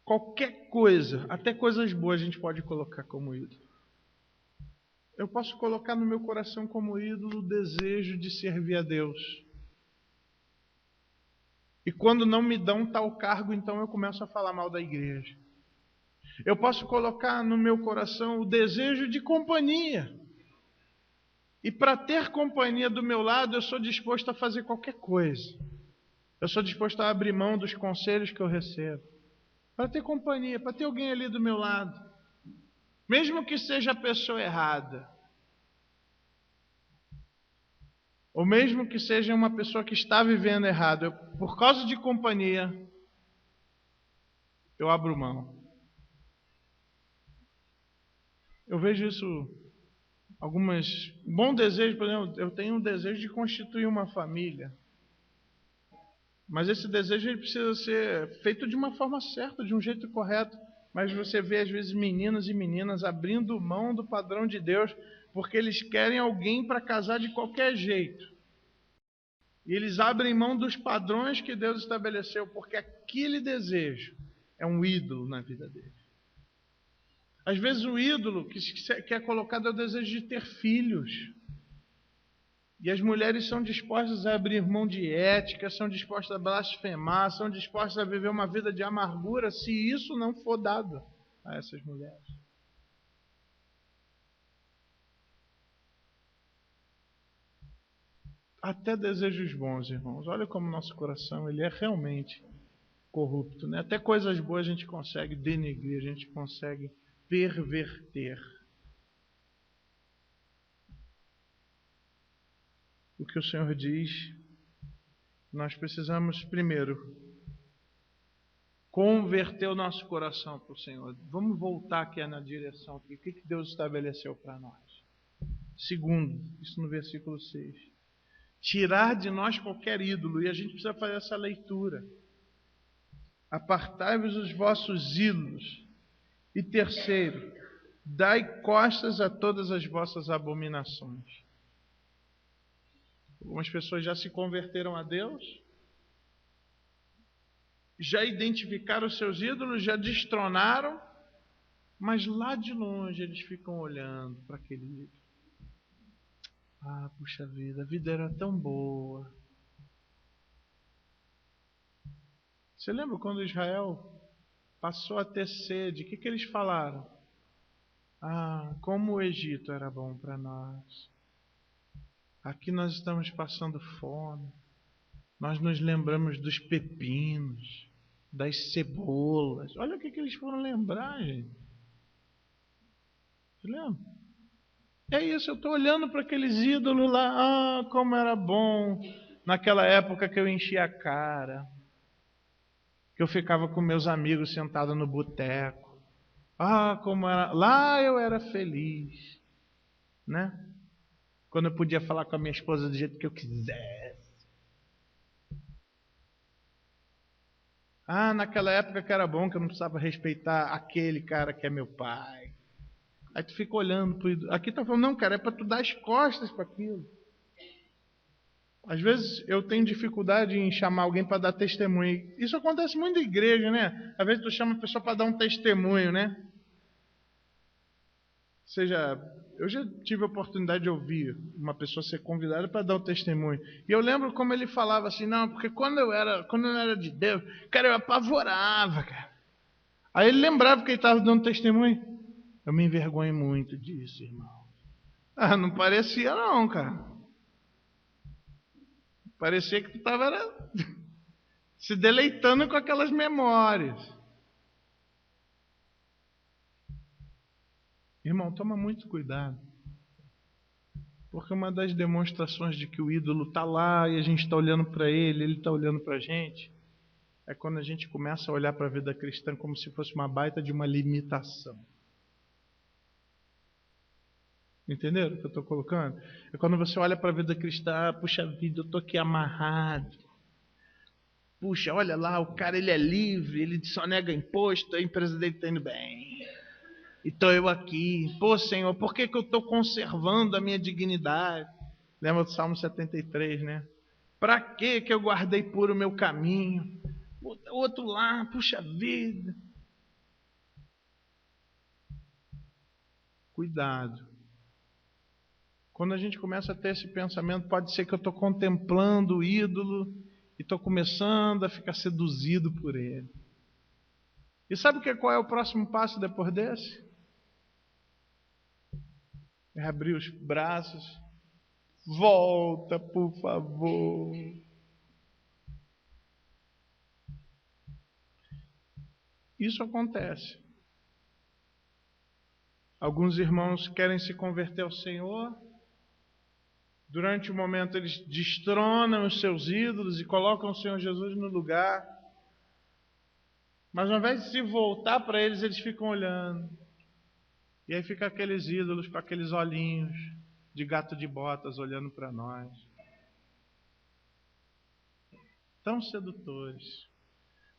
qualquer coisa, até coisas boas a gente pode colocar como ídolo. Eu posso colocar no meu coração como ídolo o desejo de servir a Deus. E quando não me dão tal cargo, então eu começo a falar mal da igreja. Eu posso colocar no meu coração o desejo de companhia. E para ter companhia do meu lado, eu sou disposto a fazer qualquer coisa. Eu sou disposto a abrir mão dos conselhos que eu recebo. Para ter companhia, para ter alguém ali do meu lado. Mesmo que seja a pessoa errada. Ou mesmo que seja uma pessoa que está vivendo errado. Por causa de companhia, eu abro mão. Eu vejo isso, bom desejo, por exemplo, eu tenho um desejo de constituir uma família. Mas esse desejo ele precisa ser feito de uma forma certa, de um jeito correto. Mas você vê às vezes meninos e meninas abrindo mão do padrão de Deus, porque eles querem alguém para casar de qualquer jeito. E eles abrem mão dos padrões que Deus estabeleceu, porque aquele desejo é um ídolo na vida deles. Às vezes o ídolo que é colocado é o desejo de ter filhos. E as mulheres são dispostas a abrir mão de ética, são dispostas a blasfemar, são dispostas a viver uma vida de amargura, se isso não for dado a essas mulheres. Até desejos bons, irmãos. Olha como nosso coração ele é realmente corrupto, né? Até coisas boas a gente consegue denegrir, a gente consegue perverter. O que o Senhor diz, nós precisamos primeiro converter o nosso coração para o Senhor. Vamos voltar aqui na direção. O que Deus estabeleceu para nós? Segundo, isso no versículo 6. Tirar de nós qualquer ídolo. E a gente precisa fazer essa leitura. Apartai-vos dos vossos ídolos. E terceiro, dai costas a todas as vossas abominações. Algumas pessoas já se converteram a Deus, já identificaram os seus ídolos, já destronaram, mas lá de longe eles ficam olhando para aquele ídolo. Ah, puxa vida, a vida era tão boa. Você lembra quando Israel passou a ter sede? O que eles falaram? Ah, como o Egito era bom para nós. Aqui nós estamos passando fome. Nós nos lembramos dos pepinos, das cebolas. Olha o que eles foram lembrar, gente. Você lembra? É isso, eu estou olhando para aqueles ídolos lá. Ah, como era bom naquela época que eu enchia a cara. Que eu ficava com meus amigos sentado no boteco. Ah, como era. Lá eu era feliz. Né? Quando eu podia falar com a minha esposa do jeito que eu quisesse. Ah, naquela época que era bom, que eu não precisava respeitar aquele cara que é meu pai. Aí tu fica olhando pro ídolo. Aqui tá falando, não, cara, é para tu dar as costas para aquilo. Às vezes eu tenho dificuldade em chamar alguém para dar testemunho. Isso acontece muito na igreja, né? Às vezes tu chama a pessoa para dar um testemunho, né? Eu já tive a oportunidade de ouvir uma pessoa ser convidada para dar um testemunho. E eu lembro como ele falava assim, não, porque quando eu não era de Deus, cara, eu apavorava, cara. Aí ele lembrava que ele estava dando testemunho. Eu me envergonho muito disso, irmão. Ah, não parecia não, cara. Parecia que tu estava se deleitando com aquelas memórias. Irmão, toma muito cuidado. Porque uma das demonstrações de que o ídolo está lá e a gente está olhando para ele está olhando para a gente, é quando a gente começa a olhar para a vida cristã como se fosse uma baita de uma limitação. Entenderam o que eu estou colocando? É quando você olha para a vida cristã, puxa vida, eu estou aqui amarrado. Puxa, olha lá, o cara ele é livre, ele só nega imposto, a empresa dele está indo bem. E estou eu aqui. Pô, Senhor, por que eu estou conservando a minha dignidade? Lembra do Salmo 73, né? Para que eu guardei puro o meu caminho? O outro lá, puxa vida. Cuidado. Quando a gente começa a ter esse pensamento, pode ser que eu estou contemplando o ídolo e estou começando a ficar seduzido por ele. E sabe qual é o próximo passo depois desse? É abrir os braços Volta, por favor. Isso acontece. Alguns irmãos querem se converter ao Senhor. Durante o momento eles destronam os seus ídolos e colocam o Senhor Jesus no lugar. Mas ao invés de se voltar para eles, eles ficam olhando. E aí fica aqueles ídolos com aqueles olhinhos de gato de botas olhando para nós. Tão sedutores,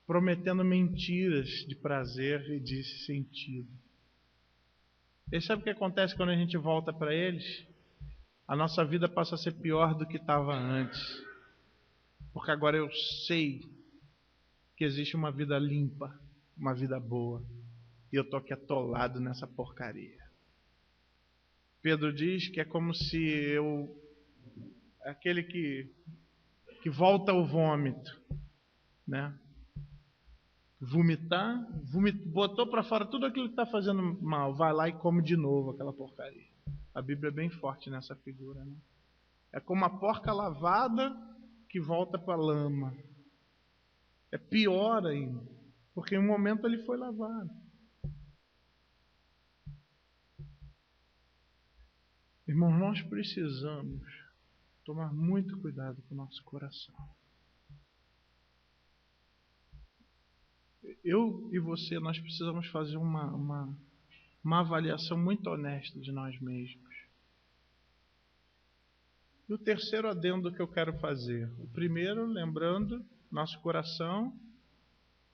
prometendo mentiras de prazer e de sentido. E sabe o que acontece quando a gente volta para eles? A nossa vida passa a ser pior do que estava antes. Porque agora eu sei que existe uma vida limpa, uma vida boa. E eu estou aqui atolado nessa porcaria. Pedro diz que é como se eu... aquele que volta ao vômito, né? Vomitar, botou para fora tudo aquilo que está fazendo mal, vai lá e come de novo aquela porcaria. A Bíblia é bem forte nessa figura, né? É como a porca lavada que volta para a lama. É pior ainda, porque em um momento ele foi lavado. Irmãos, nós precisamos tomar muito cuidado com o nosso coração. Eu e você, nós precisamos fazer uma avaliação muito honesta de nós mesmos. E o terceiro adendo que eu quero fazer. O primeiro, lembrando, nosso coração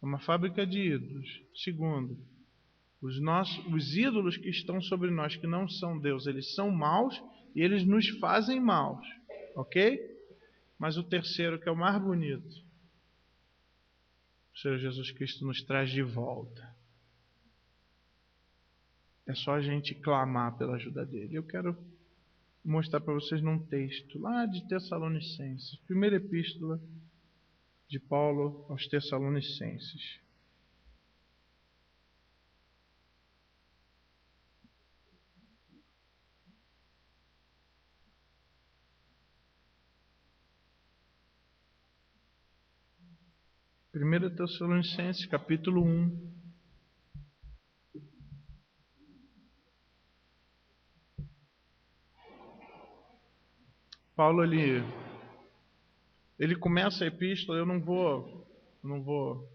é uma fábrica de ídolos. Segundo, os ídolos que estão sobre nós, que não são Deus, eles são maus e eles nos fazem maus. Ok? Mas o terceiro, que é o mais bonito, o Senhor Jesus Cristo nos traz de volta. É só a gente clamar pela ajuda dele. Eu quero mostrar para vocês num texto lá de Tessalonicenses, primeira epístola de Paulo aos Tessalonicenses. Primeira Tessalonicenses, capítulo 1. Paulo, ele começa a epístola, eu não vou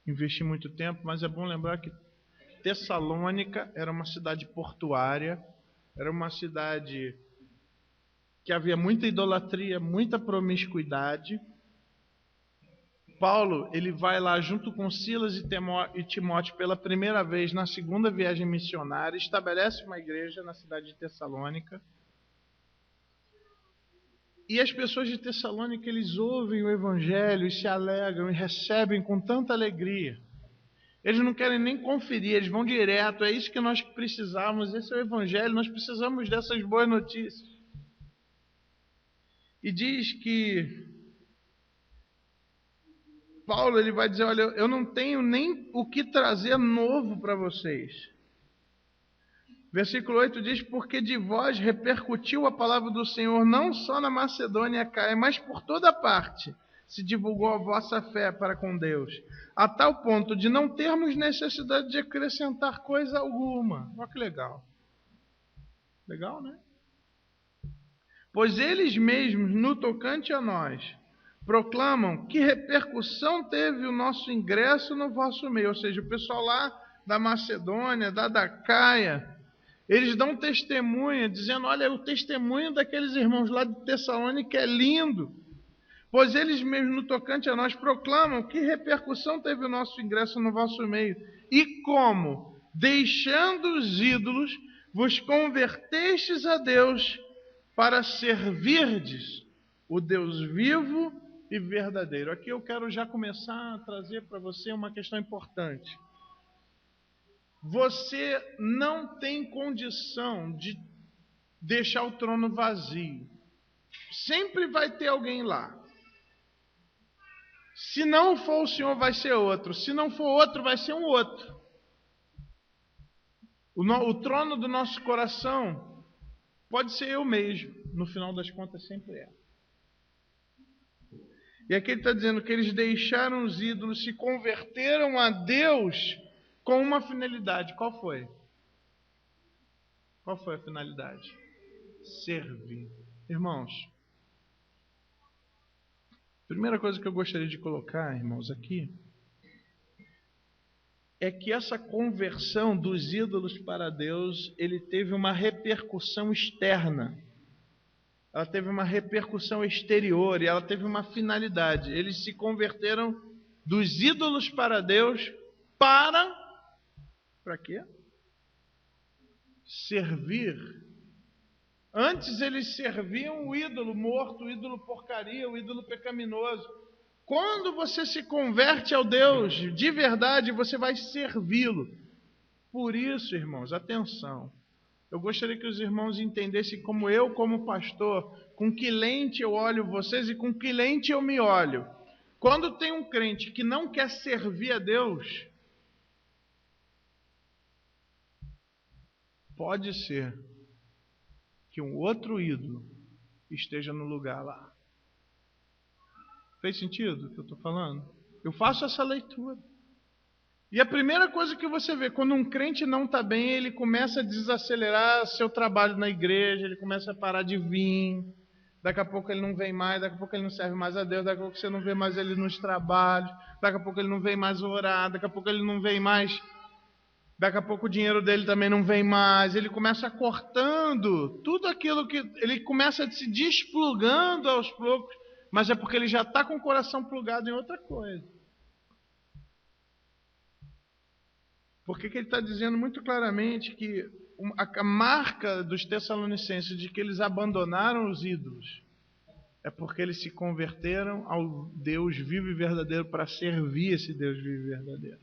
investir muito tempo, mas é bom lembrar que Tessalônica era uma cidade portuária, era uma cidade que havia muita idolatria, muita promiscuidade. Paulo, ele vai lá junto com Silas e Timóteo pela primeira vez na segunda viagem missionária, estabelece uma igreja na cidade de Tessalônica. E as pessoas de Tessalônica, eles ouvem o Evangelho e se alegram e recebem com tanta alegria. Eles não querem nem conferir, eles vão direto. É isso que nós precisamos, esse é o Evangelho, nós precisamos dessas boas notícias. E diz que Paulo, ele vai dizer, olha, eu não tenho nem o que trazer novo para vocês. Versículo 8 diz, porque de vós repercutiu a palavra do Senhor não só na Macedônia e Acaia, mas por toda parte se divulgou a vossa fé para com Deus, a tal ponto de não termos necessidade de acrescentar coisa alguma. Olha que legal. Legal, né? Pois eles mesmos, no tocante a nós, proclamam que repercussão teve o nosso ingresso no vosso meio. Ou seja, o pessoal lá da Macedônia, da Acaia, eles dão testemunha, dizendo, olha, o testemunho daqueles irmãos lá de Tessalônica é lindo. Pois eles mesmos, no tocante a nós, proclamam que repercussão teve o nosso ingresso no vosso meio. E como, deixando os ídolos, vos convertestes a Deus para servirdes o Deus vivo e verdadeiro. Aqui eu quero já começar a trazer para você uma questão importante. Você não tem condição de deixar o trono vazio. Sempre vai ter alguém lá. Se não for o Senhor, vai ser outro. Se não for outro, vai ser um outro. O trono do nosso coração pode ser eu mesmo. no final das contas sempre é. E aqui ele está dizendo que eles deixaram os ídolos, se converteram a Deus com uma finalidade. Qual foi? Qual foi a finalidade? Servir. Irmãos, primeira coisa que eu gostaria de colocar, irmãos, aqui, é que essa conversão dos ídolos para Deus, ele teve uma repercussão externa. Ela teve uma repercussão exterior e ela teve uma finalidade. Eles se converteram dos ídolos para Deus para quê? Servir. Antes eles serviam o ídolo morto, o ídolo porcaria, o ídolo pecaminoso. Quando você se converte ao Deus de verdade, você vai servi-lo. Por isso, irmãos, atenção. Eu gostaria que os irmãos entendessem como eu, como pastor, com que lente eu olho vocês e com que lente eu me olho. Quando tem um crente que não quer servir a Deus, pode ser que um outro ídolo esteja no lugar lá. Fez sentido o que eu estou falando? Eu faço essa leitura. E a primeira coisa que você vê, quando um crente não está bem, ele começa a desacelerar seu trabalho na igreja, ele começa a parar de vir, daqui a pouco ele não vem mais, daqui a pouco ele não serve mais a Deus, daqui a pouco você não vê mais ele nos trabalhos, daqui a pouco ele não vem mais orar, daqui a pouco ele não vem mais, daqui a pouco o dinheiro dele também não vem mais, ele começa cortando tudo aquilo que... Ele começa se desplugando aos poucos, mas é porque ele já está com o coração plugado em outra coisa. Porque ele está dizendo muito claramente que a marca dos Tessalonicenses de que eles abandonaram os ídolos é porque eles se converteram ao Deus vivo e verdadeiro para servir esse Deus vivo e verdadeiro.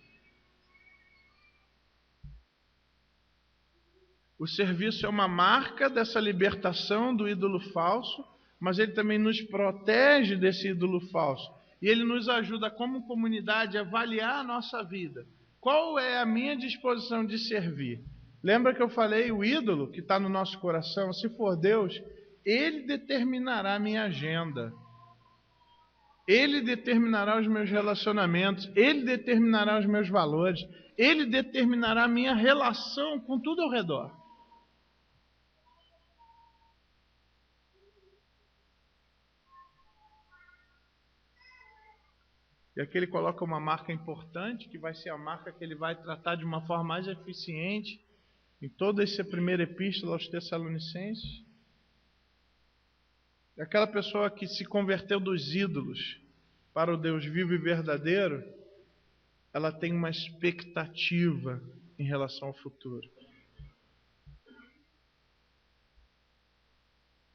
O serviço é uma marca dessa libertação do ídolo falso, mas ele também nos protege desse ídolo falso. E ele nos ajuda como comunidade a avaliar a nossa vida. Qual é a minha disposição de servir? Lembra que eu falei, o ídolo que está no nosso coração, se for Deus, ele determinará a minha agenda. Ele determinará os meus relacionamentos, ele determinará os meus valores, ele determinará a minha relação com tudo ao redor. E aqui ele coloca uma marca importante, que vai ser a marca que ele vai tratar de uma forma mais eficiente em toda essa primeira epístola aos Tessalonicenses. E aquela pessoa que se converteu dos ídolos para o Deus vivo e verdadeiro, ela tem uma expectativa em relação ao futuro.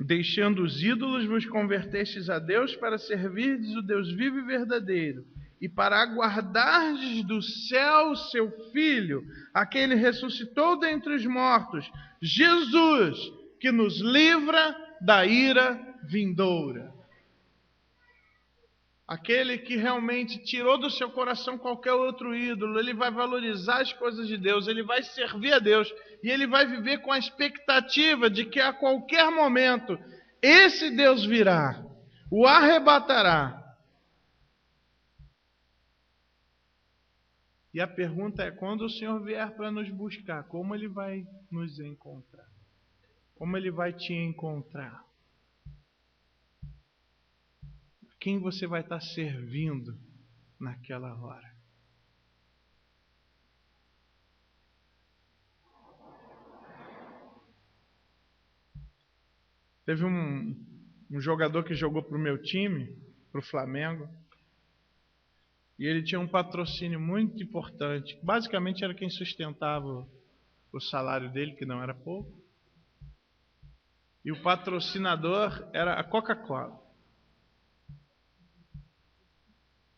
Deixando os ídolos, vos convertestes a Deus para servirdes o Deus vivo e verdadeiro, e para aguardardes do céu seu Filho, a quem ele ressuscitou dentre os mortos, Jesus, que nos livra da ira vindoura. Aquele que realmente tirou do seu coração qualquer outro ídolo, ele vai valorizar as coisas de Deus, ele vai servir a Deus, e ele vai viver com a expectativa de que a qualquer momento, esse Deus virá, o arrebatará. E a pergunta é, quando o Senhor vier para nos buscar, como ele vai nos encontrar? Como ele vai te encontrar? Quem você vai estar servindo naquela hora? Teve um jogador que jogou para o meu time, para o Flamengo, e ele tinha um patrocínio muito importante. Basicamente era quem sustentava o salário dele, que não era pouco. E o patrocinador era a Coca-Cola.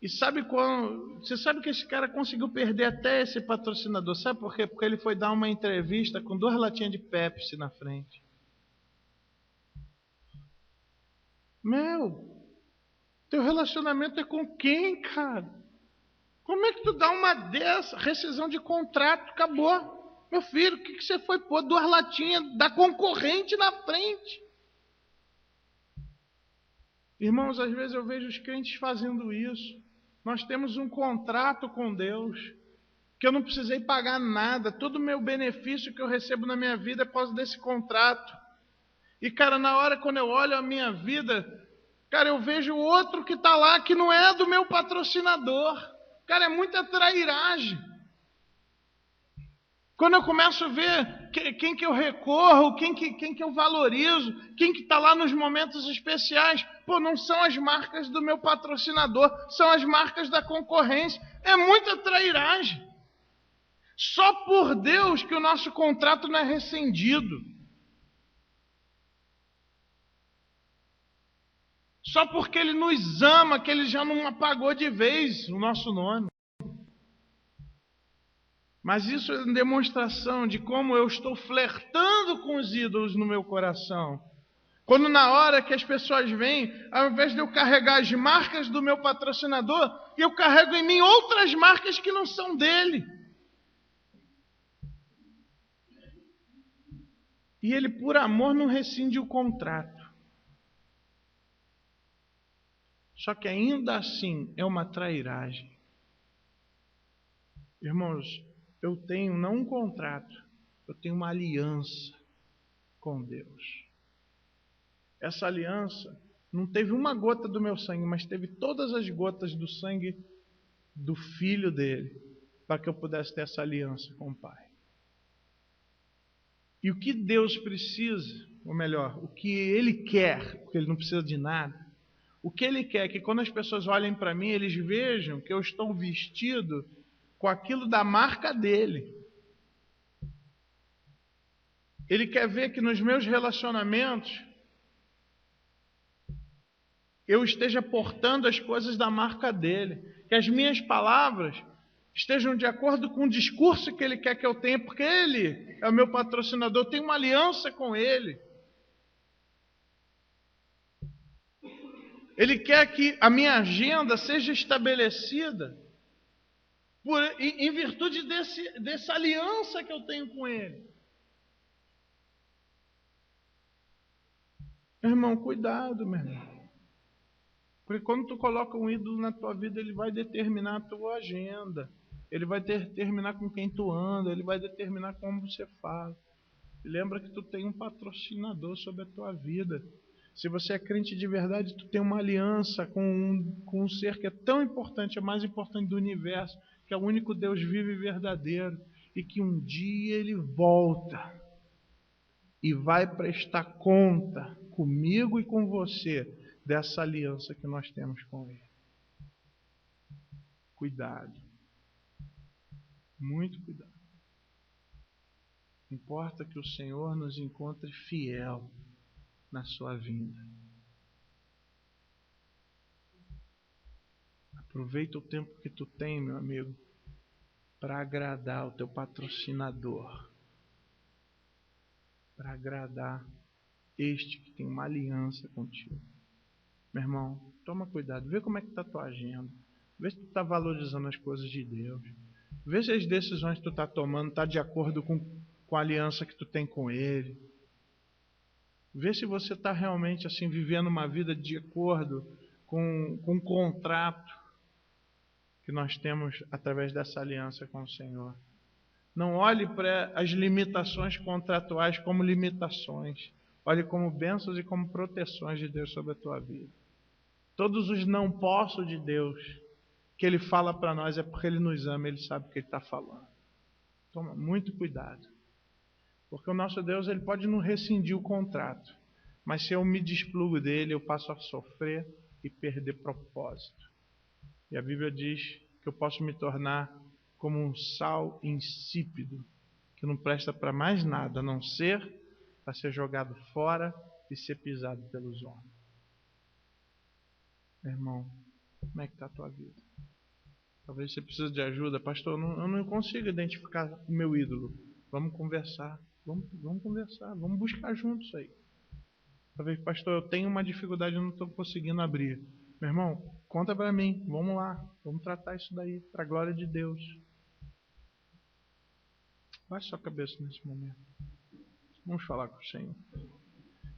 E sabe quando? Você sabe que esse cara conseguiu perder até esse patrocinador? Sabe por quê? Porque ele foi dar uma entrevista com 2 latinhas de Pepsi na frente. Meu, teu relacionamento é com quem, cara? Como é que tu dá uma dessa? Rescisão de contrato, acabou. Meu filho, o que você foi pôr 2 latinhas da concorrente na frente? Irmãos, às vezes eu vejo os crentes fazendo isso. Nós temos um contrato com Deus, que eu não precisei pagar nada. Todo o meu benefício que eu recebo na minha vida é por causa desse contrato. E, cara, na hora quando eu olho a minha vida, cara, eu vejo outro que está lá que não é do meu patrocinador. Cara, é muita trairagem. Quando eu começo a ver quem que eu recorro, quem que eu valorizo, quem que está lá nos momentos especiais, pô, não são as marcas do meu patrocinador, são as marcas da concorrência. É muita trairagem. Só por Deus que o nosso contrato não é rescindido. Só porque Ele nos ama, que Ele já não apagou de vez o nosso nome. Mas isso é uma demonstração de como eu estou flertando com os ídolos no meu coração. Quando na hora que as pessoas vêm, ao invés de eu carregar as marcas do meu patrocinador, eu carrego em mim outras marcas que não são dele. E ele, por amor, não rescinde o contrato. Só que ainda assim é uma trairagem. Irmãos, eu tenho não um contrato, eu tenho uma aliança com Deus. Essa aliança não teve uma gota do meu sangue, mas teve todas as gotas do sangue do Filho dele, para que eu pudesse ter essa aliança com o Pai. E o que Deus precisa, ou melhor, o que Ele quer, porque Ele não precisa de nada, o que Ele quer é que quando as pessoas olhem para mim, eles vejam que eu estou vestido com aquilo da marca dele. Ele quer ver que nos meus relacionamentos eu esteja portando as coisas da marca dele. Que as minhas palavras estejam de acordo com o discurso que ele quer que eu tenha, porque ele é o meu patrocinador, eu tenho uma aliança com ele. Ele quer que a minha agenda seja estabelecida em virtude dessa aliança que eu tenho com ele. Meu irmão, cuidado, meu irmão. Porque quando tu coloca um ídolo na tua vida, ele vai determinar a tua agenda. Ele vai determinar com quem tu anda, ele vai determinar como você fala. E lembra que tu tem um patrocinador sobre a tua vida. Se você é crente de verdade, tu tem uma aliança com um ser que é tão importante, é mais importante do universo, que é o único Deus vivo e verdadeiro, e que um dia ele volta e vai prestar conta comigo e com você dessa aliança que nós temos com ele. Cuidado. Muito cuidado. Importa que o Senhor nos encontre fiel na sua vinda. Aproveita o tempo que tu tem, meu amigo, para agradar o teu patrocinador. Para agradar este que tem uma aliança contigo. Meu irmão, toma cuidado. Vê como é que está a tua agenda. Vê se tu está valorizando as coisas de Deus. Vê se as decisões que tu está tomando estão de acordo com a aliança que tu tem com Ele. Vê se você está realmente assim vivendo uma vida de acordo com o contrato que nós temos através dessa aliança com o Senhor. Não olhe para as limitações contratuais como limitações. Olhe como bênçãos e como proteções de Deus sobre a tua vida. Todos os não posso de Deus que Ele fala para nós é porque Ele nos ama, Ele sabe o que Ele está falando. Toma muito cuidado. Porque o nosso Deus, Ele pode não rescindir o contrato. Mas se eu me desplugo dele, eu passo a sofrer e perder propósito. E a Bíblia diz que eu posso me tornar como um sal insípido, que não presta para mais nada, a não ser para ser jogado fora e ser pisado pelos homens. Meu irmão, como é que está a tua vida? Talvez você precise de ajuda. Pastor, eu não consigo identificar o meu ídolo. Vamos conversar. Vamos conversar. Vamos buscar juntos aí. Talvez, pastor, eu tenho uma dificuldade, eu não estou conseguindo abrir. Meu irmão, conta para mim. Vamos lá. Vamos tratar isso daí para a glória de Deus. Baixe sua cabeça nesse momento. Vamos falar com o Senhor.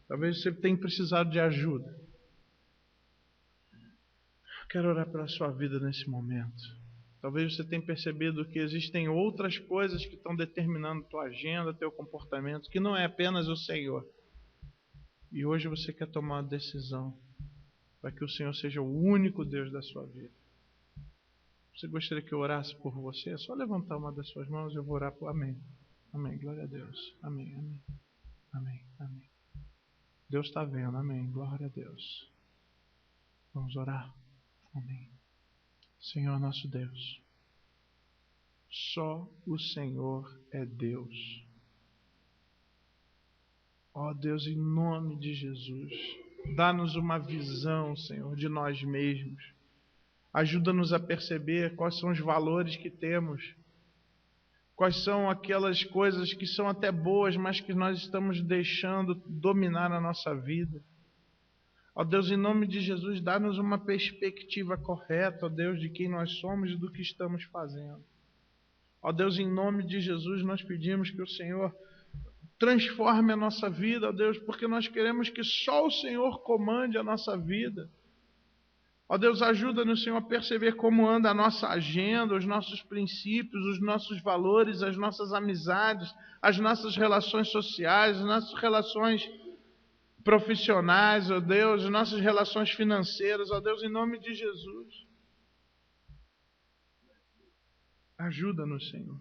Talvez você tenha precisado de ajuda. quero orar pela sua vida nesse momento. Talvez você tenha percebido que existem outras coisas que estão determinando tua agenda, teu comportamento, que não é apenas o Senhor. E hoje você quer tomar uma decisão para que o Senhor seja o único Deus da sua vida. Você gostaria que eu orasse por você? É só levantar uma das suas mãos e eu vou orar por... Amém. Amém. Glória a Deus. Amém. Amém. Amém. Amém. Deus está vendo. Amém. Glória a Deus. Vamos orar. Amém. Senhor nosso Deus, só o Senhor é Deus. Ó Deus, em nome de Jesus, dá-nos uma visão, Senhor, de nós mesmos. Ajuda-nos a perceber quais são os valores que temos, quais são aquelas coisas que são até boas, mas que nós estamos deixando dominar a nossa vida. Ó Deus, em nome de Jesus, dá-nos uma perspectiva correta, ó Deus, de quem nós somos e do que estamos fazendo. Ó Deus, em nome de Jesus, nós pedimos que o Senhor transforme a nossa vida, ó Deus, porque nós queremos que só o Senhor comande a nossa vida. Ó Deus, ajuda-nos, Senhor, a perceber como anda a nossa agenda, os nossos princípios, os nossos valores, as nossas amizades, as nossas relações sociais, as nossas relações profissionais, ó Deus, as nossas relações financeiras, ó Deus, em nome de Jesus. Ajuda-nos, Senhor,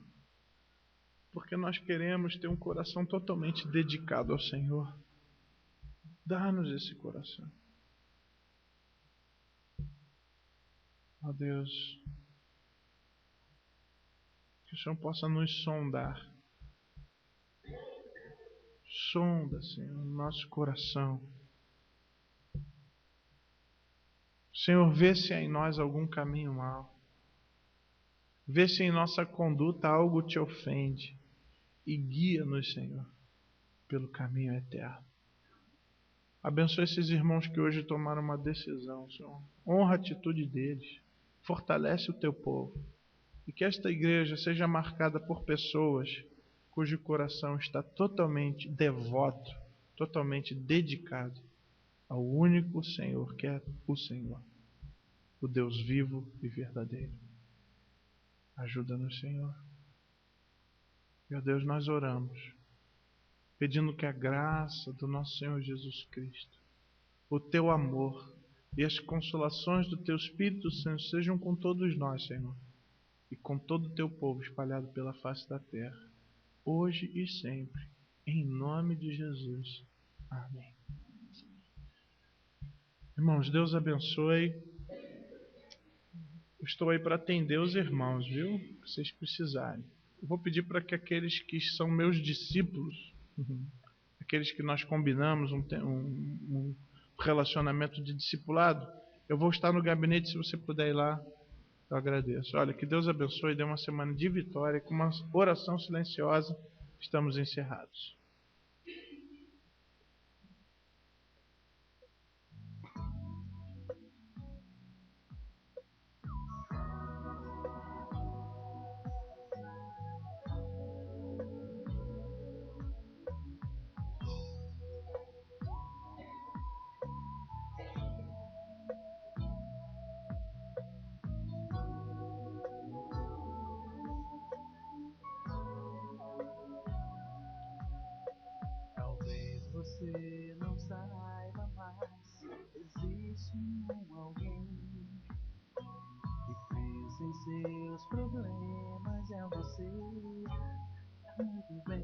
porque nós queremos ter um coração totalmente dedicado ao Senhor. Dá-nos esse coração. Ó Deus, que o Senhor possa nos sondar. Sonda, Senhor, o nosso coração. Senhor, vê se há em nós algum caminho mau. Vê se em nossa conduta algo te ofende. E guia-nos, Senhor, pelo caminho eterno. Abençoe esses irmãos que hoje tomaram uma decisão, Senhor. Honra a atitude deles. Fortalece o teu povo. E que esta igreja seja marcada por pessoas cujo coração está totalmente devoto, totalmente dedicado ao único Senhor, que é o Senhor, o Deus vivo e verdadeiro. Ajuda-nos, Senhor. Meu Deus, nós oramos, pedindo que a graça do nosso Senhor Jesus Cristo, o teu amor e as consolações do teu Espírito Santo sejam com todos nós, Senhor, e com todo o teu povo espalhado pela face da terra, hoje e sempre, em nome de Jesus. Amém. Irmãos, Deus abençoe. Estou aí para atender os irmãos, viu? Se vocês precisarem. Eu vou pedir para que aqueles que são meus discípulos, aqueles que nós combinamos um relacionamento de discipulado, eu vou estar no gabinete, se você puder ir lá, eu agradeço. Olha, que Deus abençoe, dê uma semana de vitória, com uma oração silenciosa, estamos encerrados. Você não saiba mais, existe alguém que pensa em seus problemas, é você, tá muito bem.